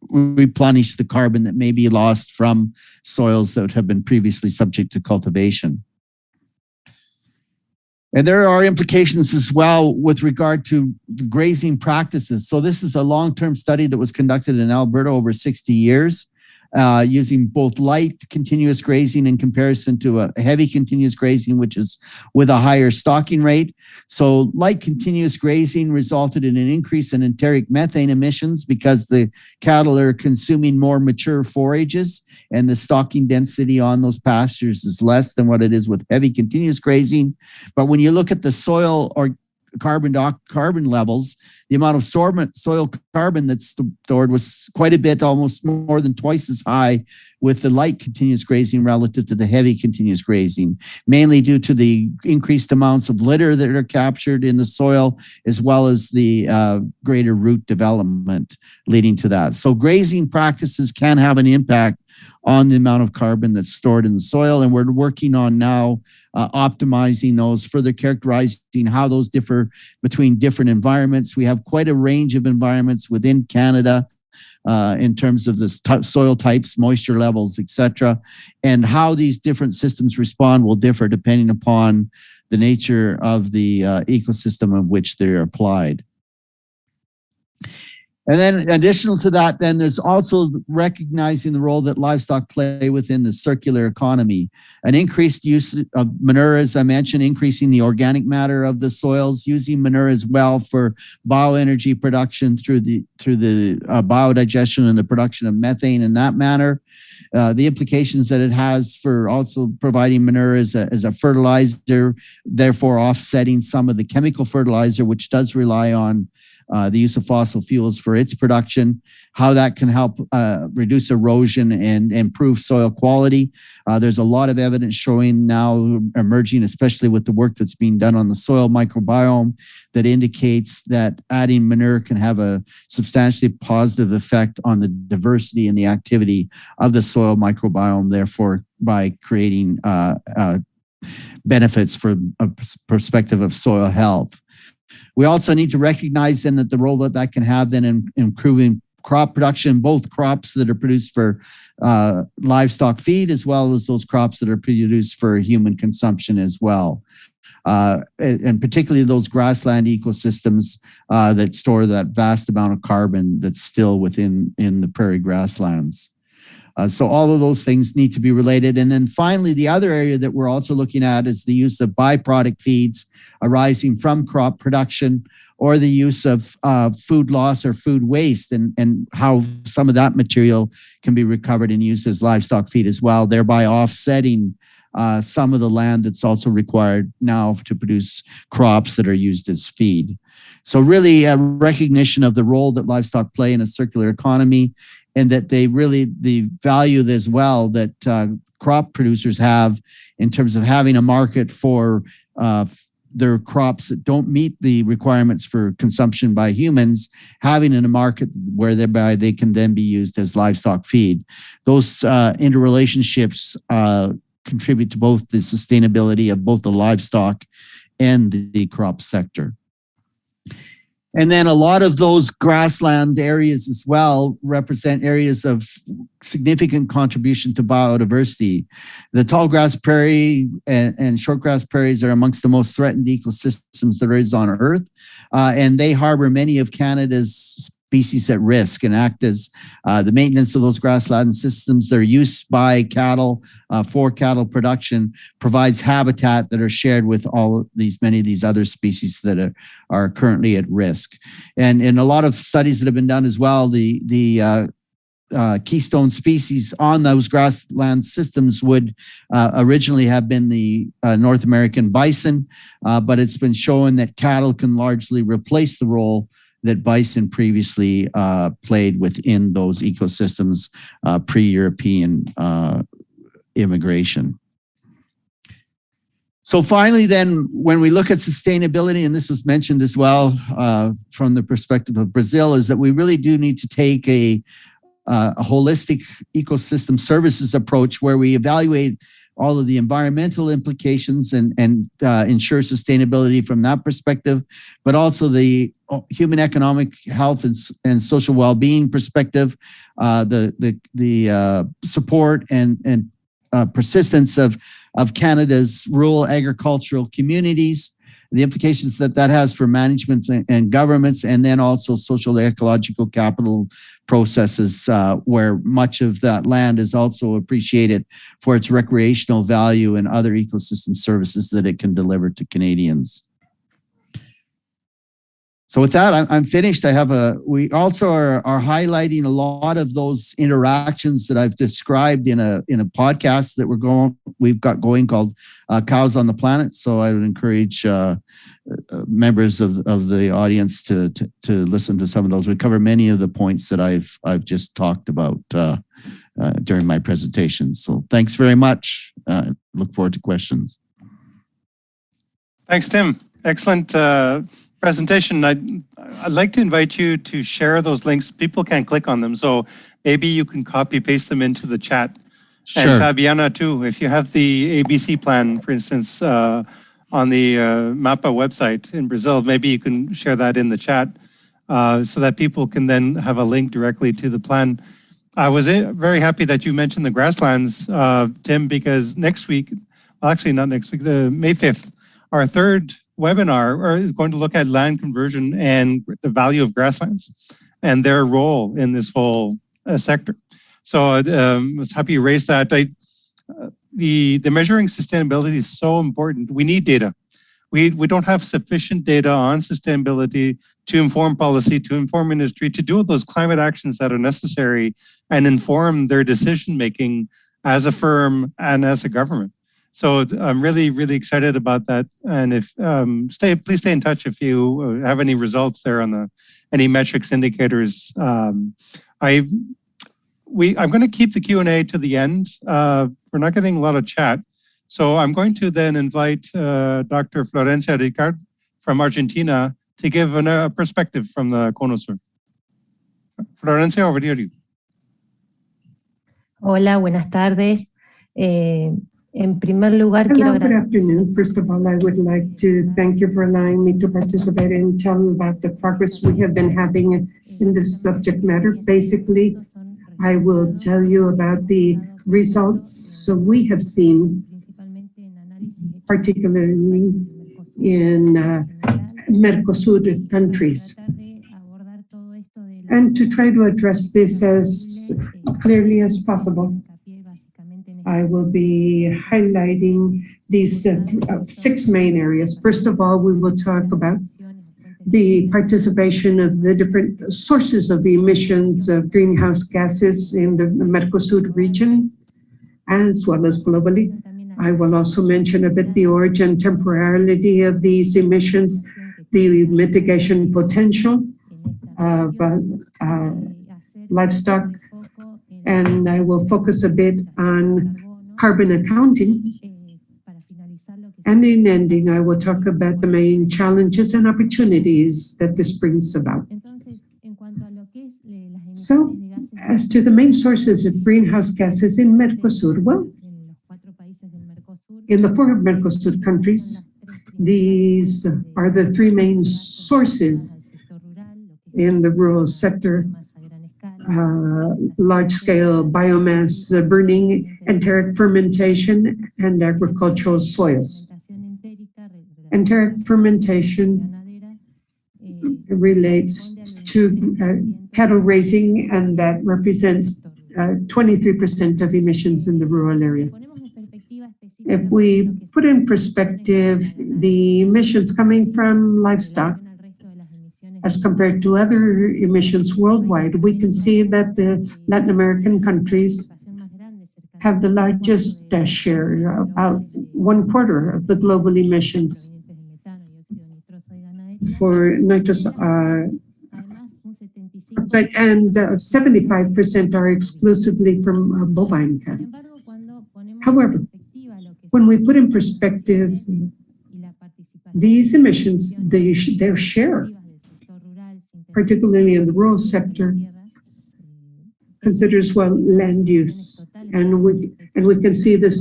replenish the carbon that may be lost from soils that have been previously subject to cultivation. And there are implications as well with regard to grazing practices. So this is a long-term study that was conducted in Alberta over 60 years, using both light continuous grazing in comparison to a heavy continuous grazing, which is with a higher stocking rate. So light continuous grazing resulted in an increase in enteric methane emissions because the cattle are consuming more mature forages and the stocking density on those pastures is less than what it is with heavy continuous grazing. But when you look at the soil or carbon levels, the amount of soil carbon that's stored was quite a bit, almost more than twice as high with the light continuous grazing relative to the heavy continuous grazing, mainly due to the increased amounts of litter that are captured in the soil, as well as the greater root development leading to that. So grazing practices can have an impact on the amount of carbon that's stored in the soil, and we're working on now optimizing those, further characterizing how those differ between different environments. We have quite a range of environments within Canada in terms of the soil types, moisture levels, etc., and how these different systems respond will differ depending upon the nature of the ecosystem of which they're applied. And then additional to that, then there's also recognizing the role that livestock play within the circular economy. An increased use of manure, as I mentioned, increasing the organic matter of the soils, using manure as well for bioenergy production through the biodigestion and the production of methane in that manner. The implications that it has for also providing manure as a fertilizer, therefore offsetting some of the chemical fertilizer, which does rely on the use of fossil fuels for its production, how that can help reduce erosion and improve soil quality. There's a lot of evidence showing now emerging, especially with the work that's being done on the soil microbiome, that indicates that adding manure can have a substantially positive effect on the diversity and the activity of the soil microbiome, therefore by creating benefits from a perspective of soil health. We also need to recognize then that the role that that can have then in improving crop production, both crops that are produced for livestock feed, as well as those crops that are produced for human consumption as well. And particularly those grassland ecosystems that store that vast amount of carbon that's still within the prairie grasslands. So all of those things need to be related. And then finally, the other area that we're also looking at is the use of byproduct feeds arising from crop production, or the use of food loss or food waste, and how some of that material can be recovered and used as livestock feed as well, thereby offsetting some of the land that's also required now to produce crops that are used as feed. So really a recognition of the role that livestock play in a circular economy, and that the value as well that crop producers have in terms of having a market for their crops that don't meet the requirements for consumption by humans, having in a market where thereby they can then be used as livestock feed. Those interrelationships contribute to both the sustainability of both the livestock and the crop sector. And then a lot of those grassland areas as well represent areas of significant contribution to biodiversity. The tall grass prairie and shortgrass prairies are amongst the most threatened ecosystems there is on Earth, and they harbor many of Canada's species at risk and act as the maintenance of those grassland systems. Their use by cattle for cattle production provides habitat that are shared with all of many of these other species that are currently at risk. And in a lot of studies that have been done as well, the keystone species on those grassland systems would originally have been the North American bison, but it's been shown that cattle can largely replace the role that bison previously played within those ecosystems pre-European immigration. So finally then, when we look at sustainability, and this was mentioned as well from the perspective of Brazil, is that we really do need to take a holistic ecosystem services approach where we evaluate all of the environmental implications and ensure sustainability from that perspective, but also the human economic health and social well-being perspective, the support and persistence of Canada's rural agricultural communities, the implications that has for management and governments, and then also social ecological capital processes where much of that land is also appreciated for its recreational value and other ecosystem services that it can deliver to Canadians. So with that, I'm finished. We also are highlighting a lot of those interactions that I've described in a podcast that we've got going called Cows on the Planet. So I would encourage members of the audience to listen to some of those. We cover many of the points that I've just talked about during my presentation. So thanks very much. Look forward to questions. Thanks, Tim. Excellent presentation. I'd like to invite you to share those links. People can't click on them, so maybe you can copy paste them into the chat. Sure. And Fabiana too, if you have the ABC plan, for instance, on the MAPA website in Brazil, maybe you can share that in the chat so that people can then have a link directly to the plan. I was very happy that you mentioned the grasslands, Tim, because next week, well, actually not next week, the May 5th, our third webinar is going to look at land conversion and the value of grasslands and their role in this whole sector. So I was happy you raised that. The measuring sustainability is so important. We need data. We don't have sufficient data on sustainability to inform policy, to inform industry, to do those climate actions that are necessary and inform their decision making as a firm and as a government. So I'm really, really excited about that. And if please stay in touch if you have any results there on any metrics indicators. I'm going to keep the Q&A to the end. We're not getting a lot of chat. So I'm going to then invite Dr. Florencia Ricard from Argentina to give a perspective from the Cono Sur. Florencia, over to you. Hola, buenas tardes. En primer lugar, Hello, good afternoon. First of all, I would like to thank you for allowing me to participate and tell you about the progress we have been having in this subject matter. Basically, I will tell you about the results we have seen, particularly in Mercosur countries. And to try to address this as clearly as possible. I will be highlighting these 6 main areas. First of all, we will talk about the participation of the different sources of emissions of greenhouse gases in the Mercosur region, as well as globally. I will also mention a bit the origin, temporality of these emissions, the mitigation potential of livestock, and I will focus a bit on carbon accounting. And in ending, I will talk about the main challenges and opportunities that this brings about. So, as to the main sources of greenhouse gases in Mercosur, well, in the 4 Mercosur countries, these are the 3 main sources in the rural sector: large-scale biomass burning, enteric fermentation, and agricultural soils. Enteric fermentation relates to cattle raising, and that represents 23% of emissions in the rural area. If we put in perspective the emissions coming from livestock as compared to other emissions worldwide, we can see that the Latin American countries have the largest share, about 1/4 of the global emissions. For nitrous oxide, and 75% are exclusively from bovine cattle. However, when we put in perspective these emissions, their share, particularly in the rural sector, considers land use, and we can see this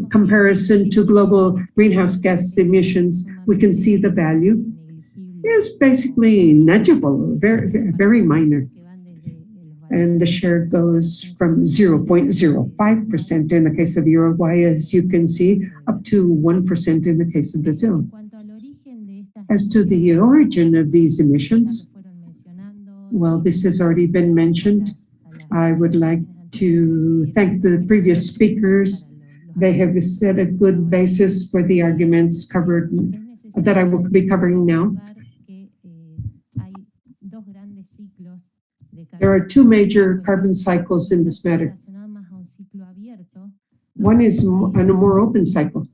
comparison to global greenhouse gas emissions. We can see the value is basically negligible, very minor. And the share goes from 0.05% in the case of Uruguay, as you can see, up to 1% in the case of Brazil. As to the origin of these emissions, well, this has already been mentioned. I would like to thank the previous speakers. They have set a good basis for the arguments covered that I will be covering now. There are 2 major carbon cycles in this matter. One is a more open cycle,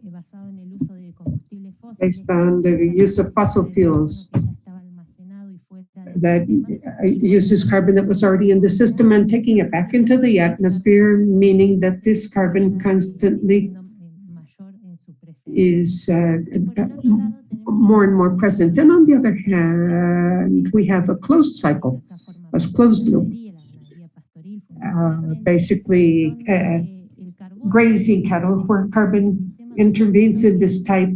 based on the use of fossil fuels that uses carbon that was already in the system and taking it back into the atmosphere, meaning that this carbon constantly is more and more present. And on the other hand, we have a closed cycle, a closed loop, basically grazing cattle, where carbon intervenes in this type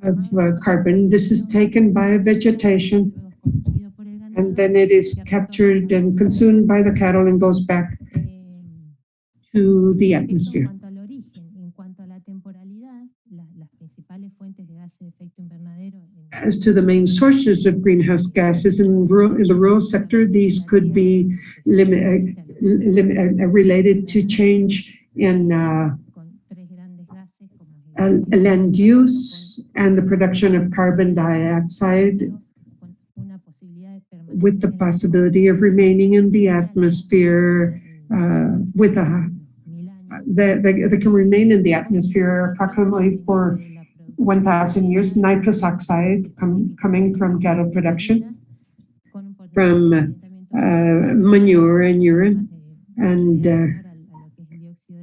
of carbon. This is taken by vegetation, and then it is captured and consumed by the cattle and goes back to the atmosphere. As to the main sources of greenhouse gases in the rural sector, these could be related to change in land use and the production of carbon dioxide, with the possibility of remaining in the atmosphere they can remain in the atmosphere approximately for 1,000 years. Nitrous oxide coming from cattle production, from manure and urine, and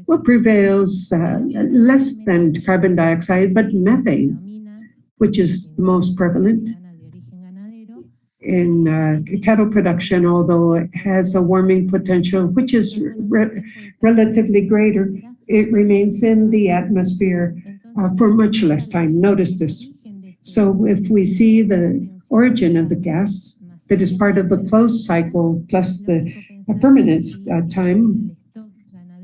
what prevails less than carbon dioxide, but methane, which is the most prevalent in cattle production, although it has a warming potential, which is relatively greater. It remains in the atmosphere for much less time. Notice this. So if we see the origin of the gas that is part of the closed cycle plus the permanence time,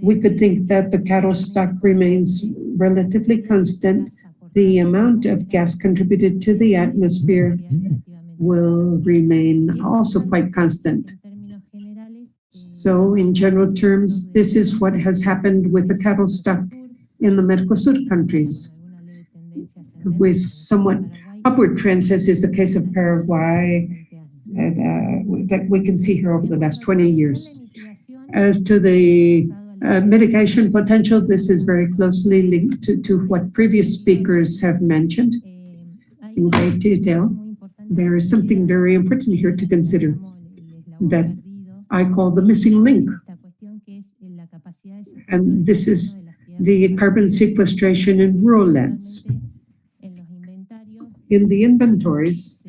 we could think that the cattle stock remains relatively constant. The amount of gas contributed to the atmosphere will remain also quite constant. So in general terms, this is what has happened with the cattle stock in the Mercosur countries, with somewhat upward trends, as is the case of Paraguay, and, that we can see here over the last 20 years. As to the mitigation potential, this is very closely linked to what previous speakers have mentioned in great detail. There is something very important here to consider that I call the missing link. And this is the carbon sequestration in rural lands. In the inventories,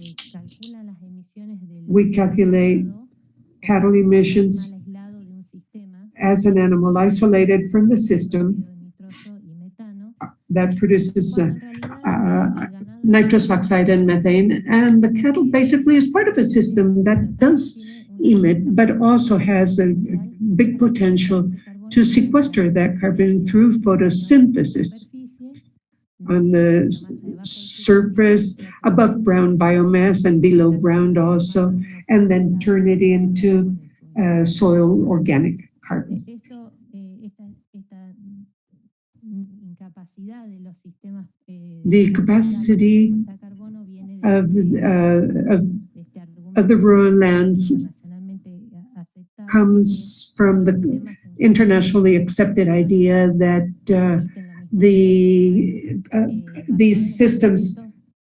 we calculate cattle emissions as an animal isolated from the system that produces nitrous oxide and methane. And the cattle basically is part of a system that does emit, but also has a big potential to sequester that carbon through photosynthesis on the surface, above ground biomass and below ground also, and then turn it into soil organic carbon. The capacity of the rural lands comes from the internationally accepted idea that these systems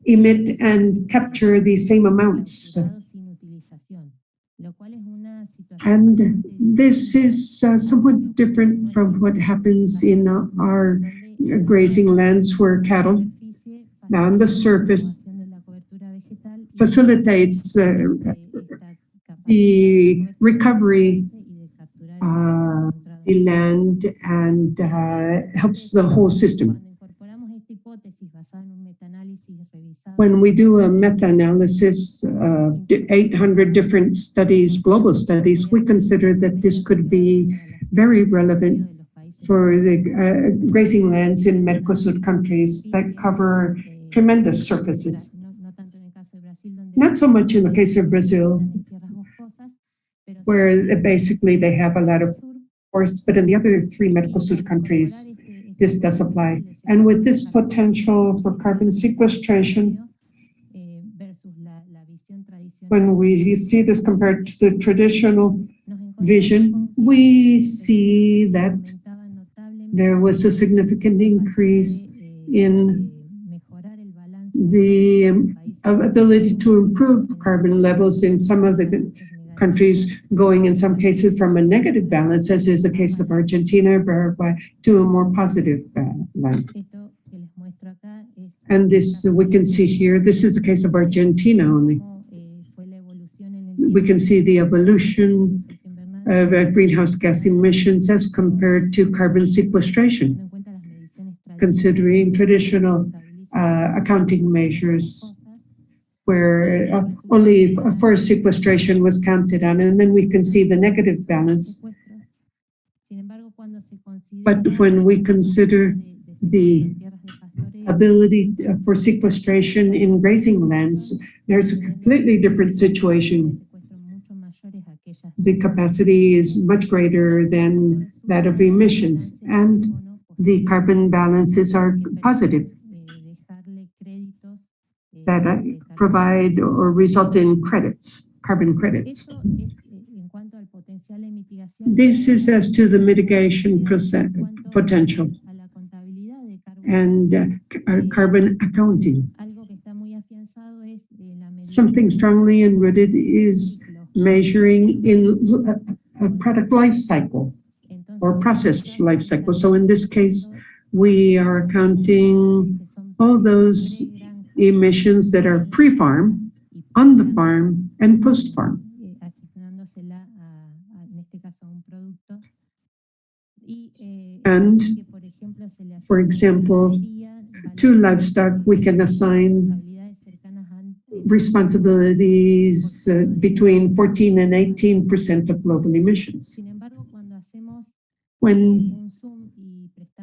emit and capture the same amounts. And this is somewhat different from what happens in our grazing lands, where cattle now on the surface facilitates the recovery the land and helps the whole system. When we do a meta-analysis of 800 different studies, global studies, we consider that this could be very relevant for the grazing lands in Mercosur countries that cover tremendous surfaces. Not so much in the case of Brazil, where basically they have a lot of forests, but in the other three Mercosur countries, this does apply. And with this potential for carbon sequestration, when we see this compared to the traditional vision, we see that there was a significant increase in the ability to improve carbon levels in some of the countries, going in some cases from a negative balance, as is the case of Argentina, Paraguay, to a more positive balance. And this we can see here, this is the case of Argentina only. We can see the evolution of greenhouse gas emissions as compared to carbon sequestration, considering traditional accounting measures, where only forest sequestration was counted on, and then we can see the negative balance. But when we consider the ability for sequestration in grazing lands, there's a completely different situation. The capacity is much greater than that of emissions, and the carbon balances are positive, that provide or result in credits, carbon credits. This is as to the mitigation potential and carbon accounting. Something strongly enrooted is measuring in a product life cycle or process life cycle. So in this case, we are counting all those emissions that are pre-farm, on the farm, and post-farm. And, for example, to livestock, we can assign responsibilities between 14 and 18% of global emissions. When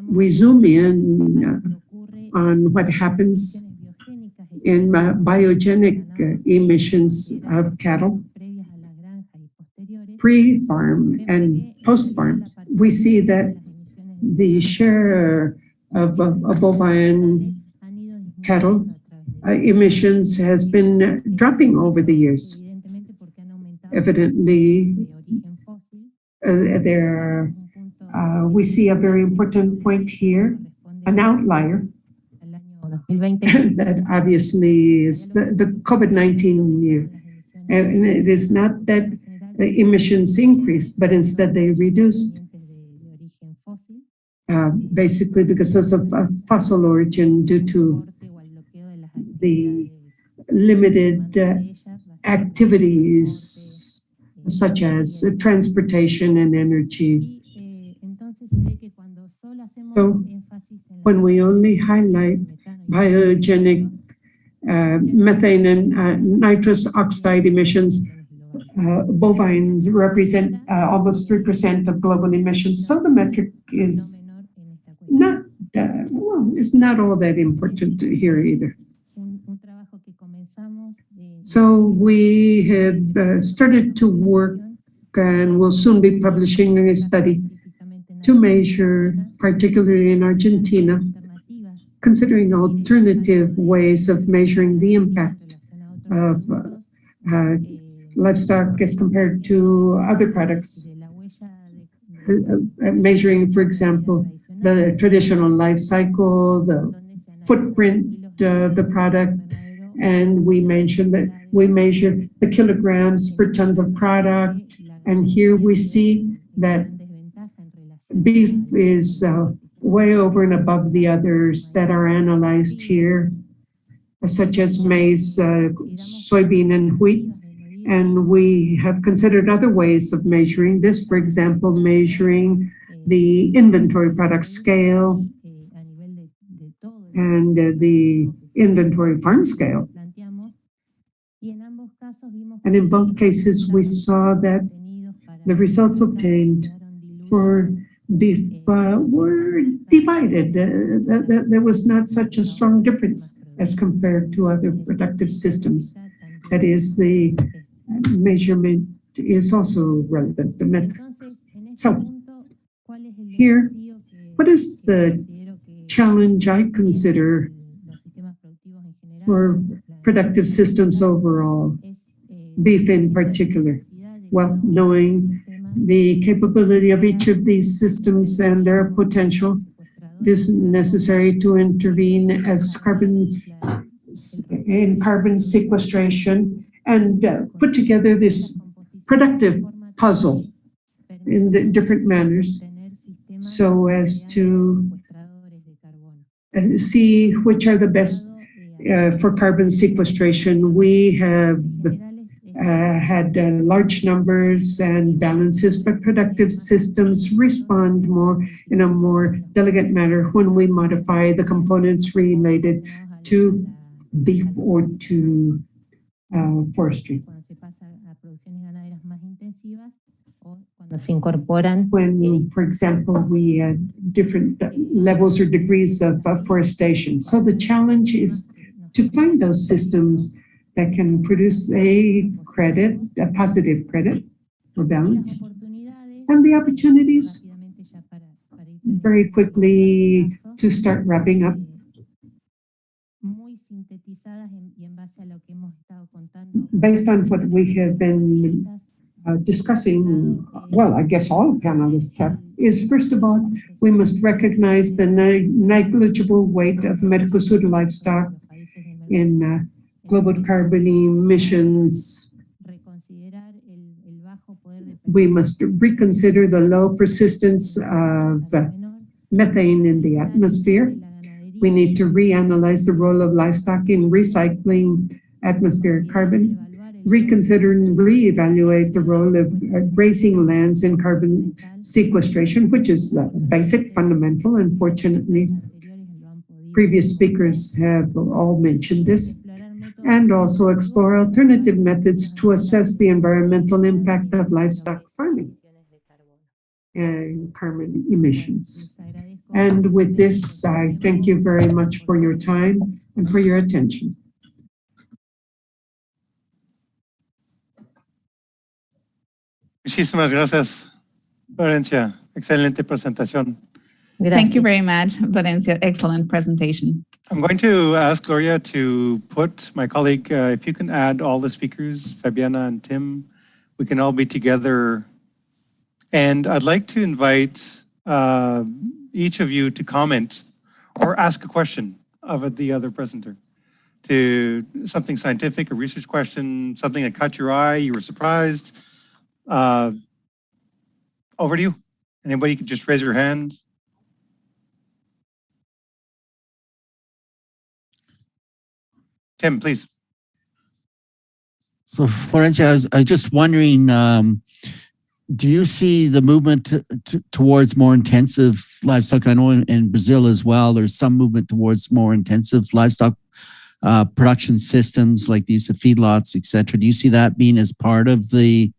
we zoom in on what happens in biogenic emissions of cattle, pre-farm and post-farm, we see that the share of bovine cattle emissions has been dropping over the years. Evidently, we see a very important point here, an outlier that obviously is the COVID-19 year. And it is not that the emissions increased, but instead they reduced, basically because of fossil origin due to the limited activities such as transportation and energy. So when we only highlight biogenic methane and nitrous oxide emissions, bovines represent almost 3% of global emissions. So the metric is not, it's not all that important here either. So we have started to work and will soon be publishing a study to measure, particularly in Argentina, considering alternative ways of measuring the impact of livestock as compared to other products. Measuring, for example, the traditional life cycle, the footprint of the product, and we mentioned that we measure the kilograms per tons of product, and here we see that beef is way over and above the others that are analyzed here, such as maize, soybean, and wheat. And we have considered other ways of measuring this, for example, measuring the inventory product scale and the inventory farm scale. And in both cases, we saw that the results obtained for beef were divided. There was not such a strong difference as compared to other productive systems. That is, the measurement is also relevant, the metric. So here, what is the challenge I consider for productive systems overall, beef in particular? Well, knowing the capability of each of these systems and their potential, it is necessary to intervene as carbon sequestration and put together this productive puzzle in the different manners so as to see which are the best for carbon sequestration. We have had large numbers and balances, but productive systems respond more in a more delicate manner when we modify the components related to beef or to forestry. When, for example, we had different levels or degrees of forestation. So the challenge is to find those systems that can produce a credit, a positive credit or balance. And the opportunities, very quickly to start wrapping up. Based on what we have been discussing, well, I guess all panelists have, is first of all, we must recognize the negligible weight of Mercosur livestock in global carbon emissions. We must reconsider the low persistence of methane in the atmosphere. We need to reanalyze the role of livestock in recycling atmospheric carbon, reconsider and reevaluate the role of grazing lands in carbon sequestration, which is basic, fundamental. Unfortunately, previous speakers have all mentioned this. And also explore alternative methods to assess the environmental impact of livestock farming and carbon emissions. And with this, I thank you very much for your time and for your attention. Muchísimas gracias, Florencia. Excelente presentación. Thank you very much, Valencia. Excellent presentation. I'm going to ask Gloria to put my colleague, if you can add all the speakers, Fabiana and Tim, we can all be together. And I'd like to invite each of you to comment or ask a question of the other presenter, to something scientific, a research question, something that caught your eye, you were surprised. Over to you. Anybody could just raise your hand. Tim, please. So, Florencia, I was just wondering, do you see the movement towards more intensive livestock? I know in Brazil as well, there's some movement towards more intensive livestock production systems like the use of feedlots, et cetera. Do you see that being as part of the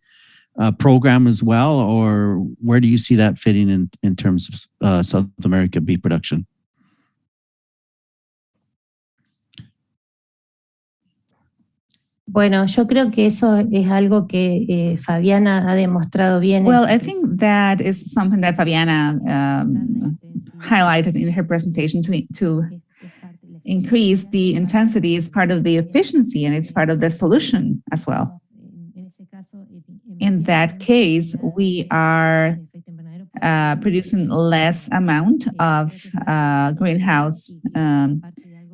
program as well, or where do you see that fitting in terms of South America beef production? Bueno, yo creo que eso es algo que Fabiana ha demostrado bien. Well, I think that is something that Fabiana highlighted in her presentation to increase the intensity is part of the efficiency and it's part of the solution as well. In that case, we are producing less amount of greenhouse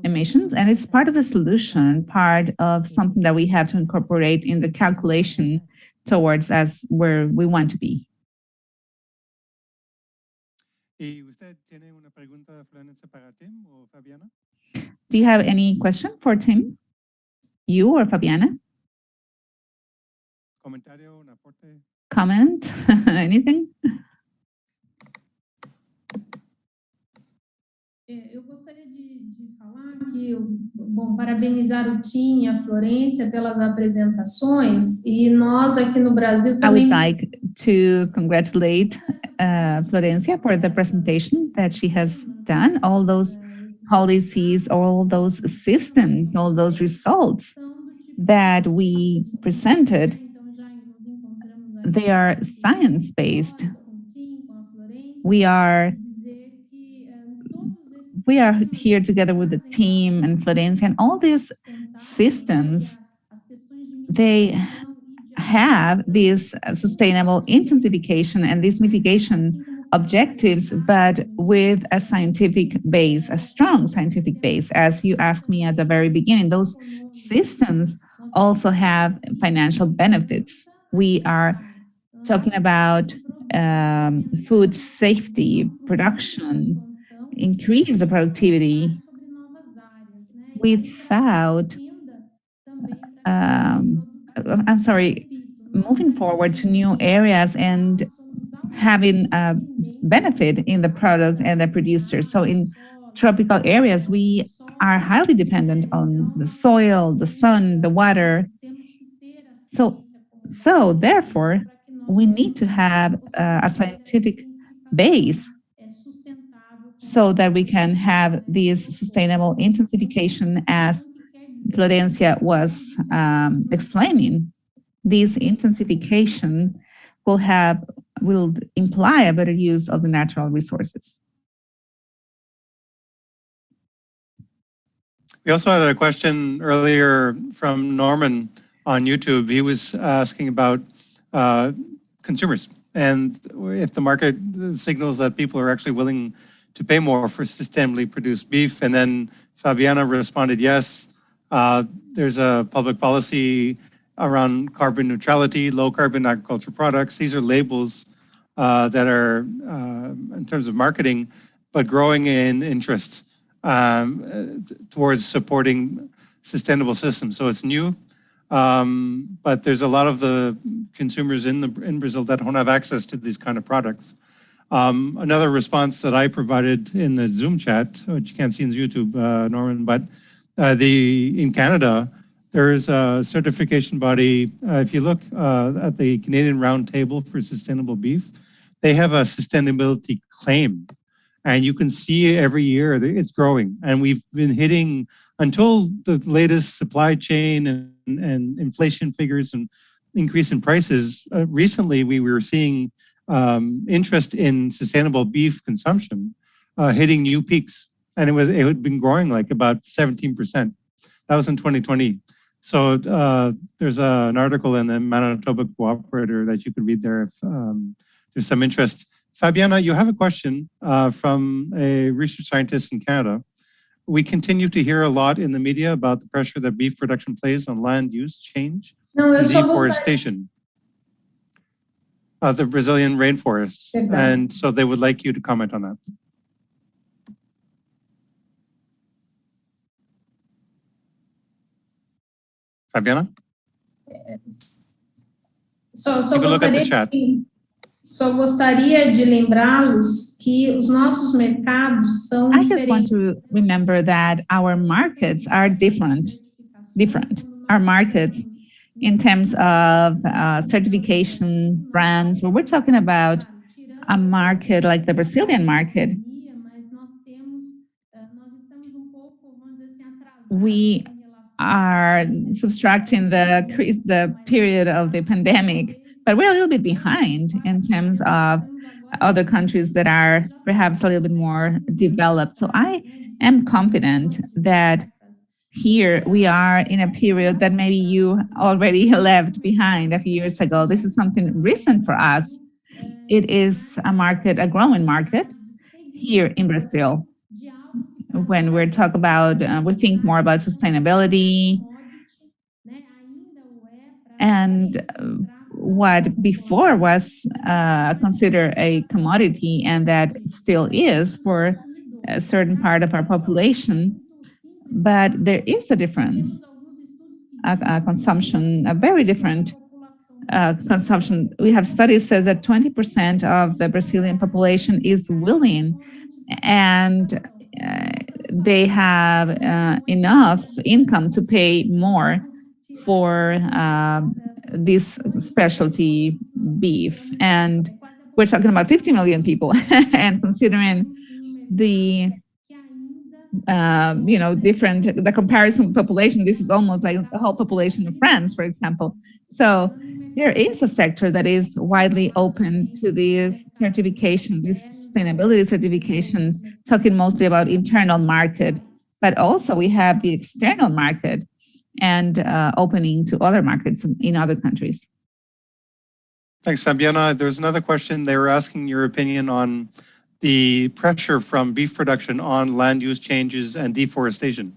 emissions, and it's part of the solution, part of something that we have to incorporate in the calculation towards us where we want to be. ¿Y usted tiene una pregunta, Florencia, para Tim o Fabiana? Do you have any question for Tim? You or Fabiana? Comentario, un aporte. Comment? Anything? Eu gostaria de falar que, bom, parabenizar o Tim e a Florência pelas apresentações, e nós aqui no Brasil também... I would like to congratulate Florencia for the presentation that she has done, all those policies, all those systems, all those results that we presented. They are science-based. We are here together with the team and Florencia, and all these systems, they have this sustainable intensification and these mitigation objectives, but with a scientific base, a strong scientific base. As you asked me at the very beginning, those systems also have financial benefits. We are talking about food safety, production, increase the productivity without, moving forward to new areas and having a benefit in the product and the producer. So in tropical areas, we are highly dependent on the soil, the sun, the water. So therefore, we need to have a scientific base so that we can have this sustainable intensification as Florencia was explaining. This intensification will imply a better use of the natural resources. We also had a question earlier from Norman on YouTube. He was asking about consumers and if the market signals that people are actually willing to pay more for sustainably produced beef. And then Fabiana responded, yes, there's a public policy around carbon neutrality, low carbon agriculture products. These are labels that are, in terms of marketing, but growing in interest towards supporting sustainable systems. So it's new, but there's a lot of the consumers in Brazil that don't have access to these kind of products. Another response that I provided in the Zoom chat, which you can't see in YouTube, Norman, but in Canada, there is a certification body. If you look at the Canadian Roundtable for Sustainable Beef, they have a sustainability claim. And you can see every year that it's growing. And we've been hitting, until the latest supply chain and inflation figures and increase in prices, recently we were seeing interest in sustainable beef consumption hitting new peaks, and it had been growing like about 17%. That was in 2020. So there's an article in the Manitoba Cooperator that you could read there if there's some interest. Fabiana, you have a question from a research scientist in Canada. We continue to hear a lot in the media about the pressure that beef production plays on land use change and deforestation of the Brazilian rainforests. And so they would like you to comment on that. Fabiana? Só gostaria de lembrá-los que os nossos mercados são I just want to remember that our markets are different. Our markets in terms of certification, brands, when we're talking about a market like the Brazilian market, we are subtracting the period of the pandemic, but we're a little bit behind in terms of other countries that are perhaps a little bit more developed. So I am confident that here we are in a period that maybe you already left behind a few years ago. This is something recent for us. It is a growing market here in Brazil. When we're talking about, we think more about sustainability, and what before was considered a commodity, and that still is for a certain part of our population. But there is a difference, a consumption, a very different consumption. We have studies that says that 20% of the Brazilian population is willing, and they have enough income to pay more for this specialty beef. And we're talking about 50 million people. And considering the the comparison population, this is almost like the whole population of France, for example. So there is a sector that is widely open to this certification, this sustainability certification, talking mostly about internal market, but also we have the external market and opening to other markets in other countries. Thanks, Fabiana. There's another question. They were asking your opinion on the pressure from beef production on land use changes and deforestation.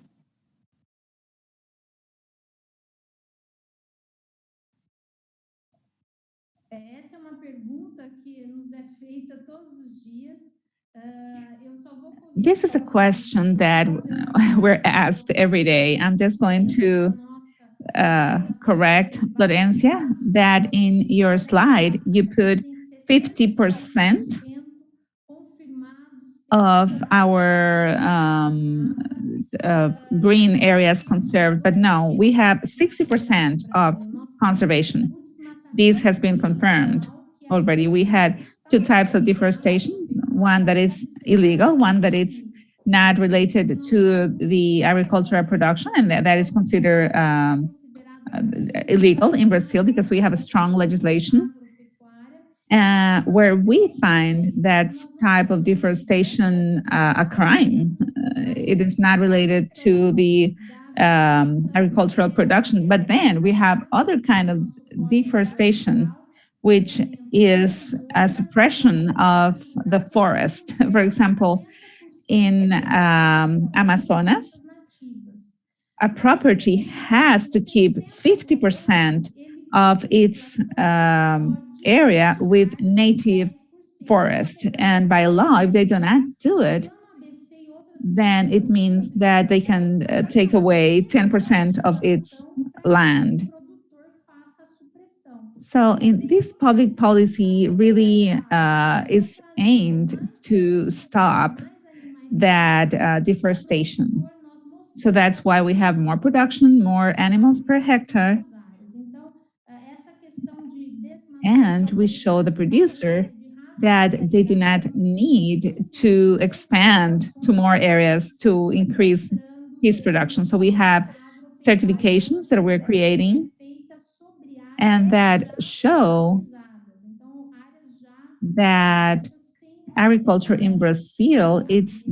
This is a question that we're asked every day. I'm just going to correct Florencia that in your slide, you put 50% of our green areas conserved, but no, we have 60% of conservation. This has been confirmed already. We had two types of deforestation, one that is illegal, one that is not related to the agricultural production, and that is considered illegal in Brazil because we have a strong legislation. Where we find that type of deforestation a crime. It is not related to the agricultural production, but then we have other kind of deforestation, which is a suppression of the forest. For example, in Amazonas, a property has to keep 50% of its area with native forest. And by law, if they do not do it, then it means that they can take away 10% of its land. So in this public policy really is aimed to stop that deforestation. So that's why we have more production, more animals per hectare. And we show the producer that they do not need to expand to more areas to increase his production. So we have certifications that we're creating and that show that agriculture in Brazil, it's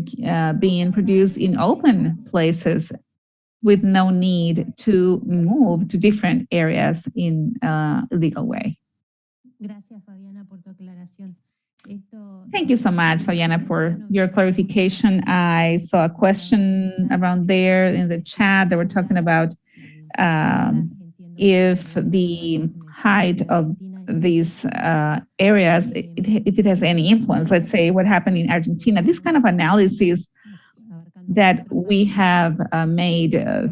being produced in open places with no need to move to different areas in a legal way. Thank you so much, Fabiana, for your clarification. I saw a question around there in the chat. They were talking about if the height of these areas, if it has any influence. Let's say what happened in Argentina. This kind of analysis that we have made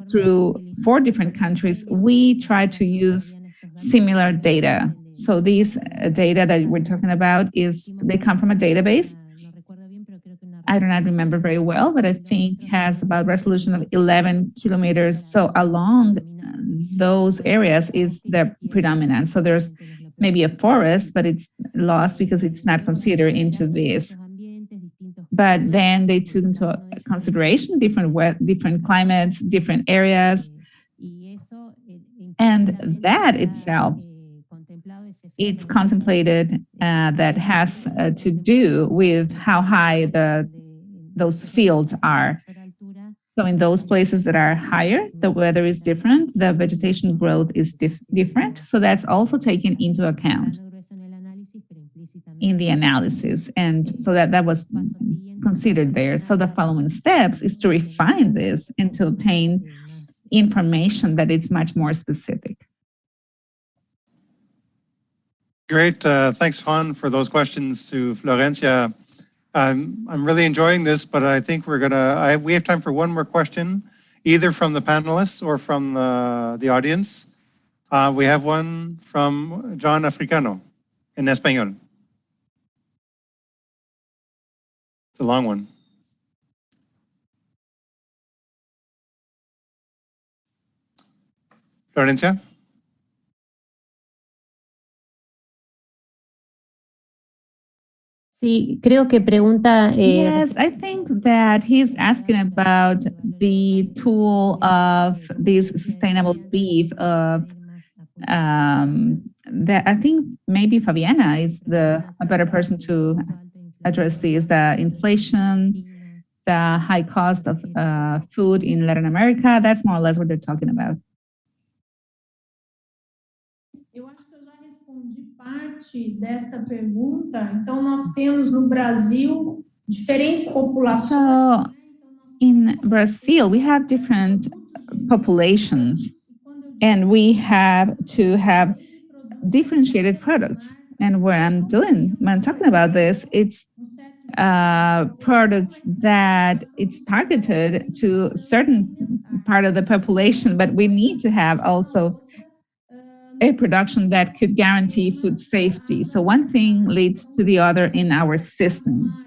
through 4 different countries, we try to use similar data. So these data that we're talking about they come from a database. I do not remember very well, but I think has about resolution of 11 kilometers. So along those areas is the predominant. So there's maybe a forest, but it's lost because it's not considered into this. But then they took into consideration different climates, different areas, and that itself, it's contemplated that has to do with how high those fields are. So in those places that are higher, the weather is different, the vegetation growth is different. So that's also taken into account in the analysis. And so that was considered there. So the following steps is to refine this and to obtain information that is much more specific. Great. Thanks, Juan, for those questions to Florencia. I'm really enjoying this, but I think we have time for one more question, either from the panelists or from the audience. We have one from John Africano in Español. It's a long one. Florencia? Sí, creo que pregunta. Yes, I think that he's asking about the tool of this sustainable beef of that I think maybe Fabiana is a better person to address this, the inflation, the high cost of food in Latin America. That's more or less what they're talking about. Eu acho que eu já respondi parte desta pergunta. Então, nós temos no Brasil diferentes populações. So, in Brazil, we have different populations, and we have to have differentiated products. And when I'm talking about this, it's products that it's targeted to certain part of the population, but we need to have also a production that could guarantee food safety. So one thing leads to the other in our system.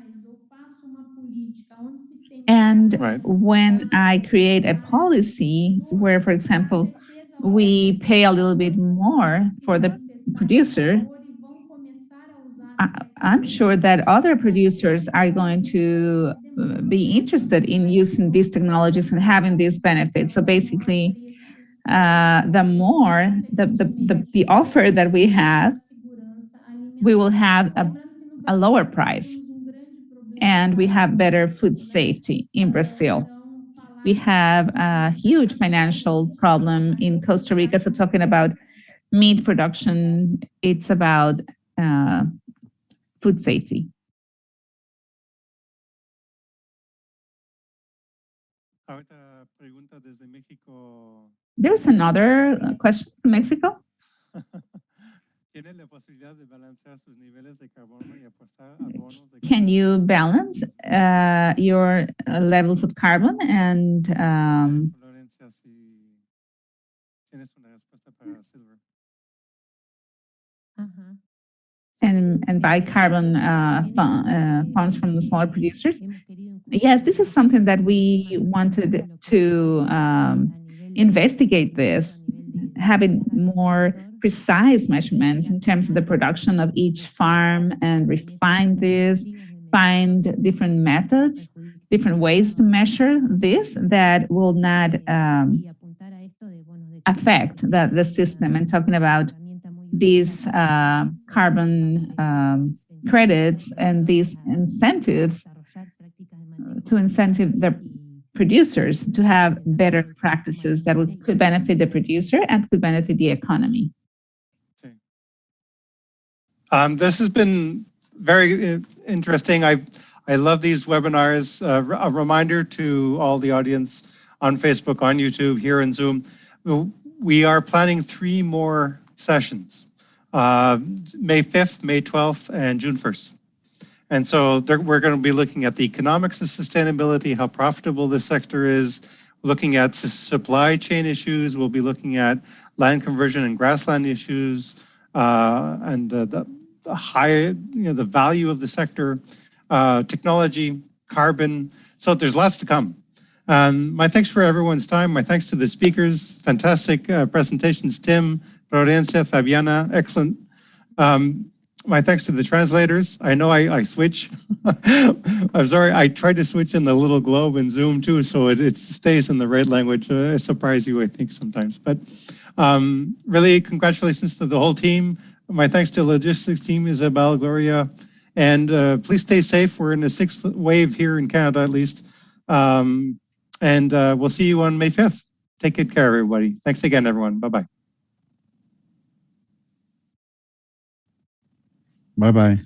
And when I create a policy where, for example, we pay a little bit more for the producer, I'm sure that other producers are going to be interested in using these technologies and having these benefits. So basically, the more the offer that we have, we will have a lower price, and we have better food safety in Brazil. We have a huge financial problem in Costa Rica. So talking about meat production, it's about food safety. There's another question from Mexico. Can you balance your levels of carbon and buy carbon funds from the smaller producers? Yes, this is something that we wanted to investigate this, having more precise measurements in terms of the production of each farm and refine this, find different methods, different ways to measure this that will not affect the system. And talking about these carbon credits and these incentives to incentive the producers to have better practices that could benefit the producer and could benefit the economy. This has been very interesting. I love these webinars. A reminder to all the audience on Facebook, on YouTube, here in Zoom, we are planning 3 more sessions, May 5th, May 12th, and June 1st. And so we're going to be looking at the economics of sustainability, how profitable this sector is, looking at supply chain issues. We'll be looking at land conversion and grassland issues, and the the value of the sector, technology, carbon. So there's lots to come. My thanks for everyone's time. My thanks to the speakers. Fantastic presentations, Tim, Florencia, Fabiana, excellent. My thanks to the translators. I know I switch. I'm sorry, I tried to switch in the little globe in Zoom too, so it stays in the right language. I surprise you, I think, sometimes. But really, congratulations to the whole team. My thanks to the logistics team, Isabel, Gloria, and please stay safe. We're in the 6th wave here in Canada, at least. And we'll see you on May 5th. Take good care, everybody. Thanks again, everyone. Bye-bye. Bye-bye.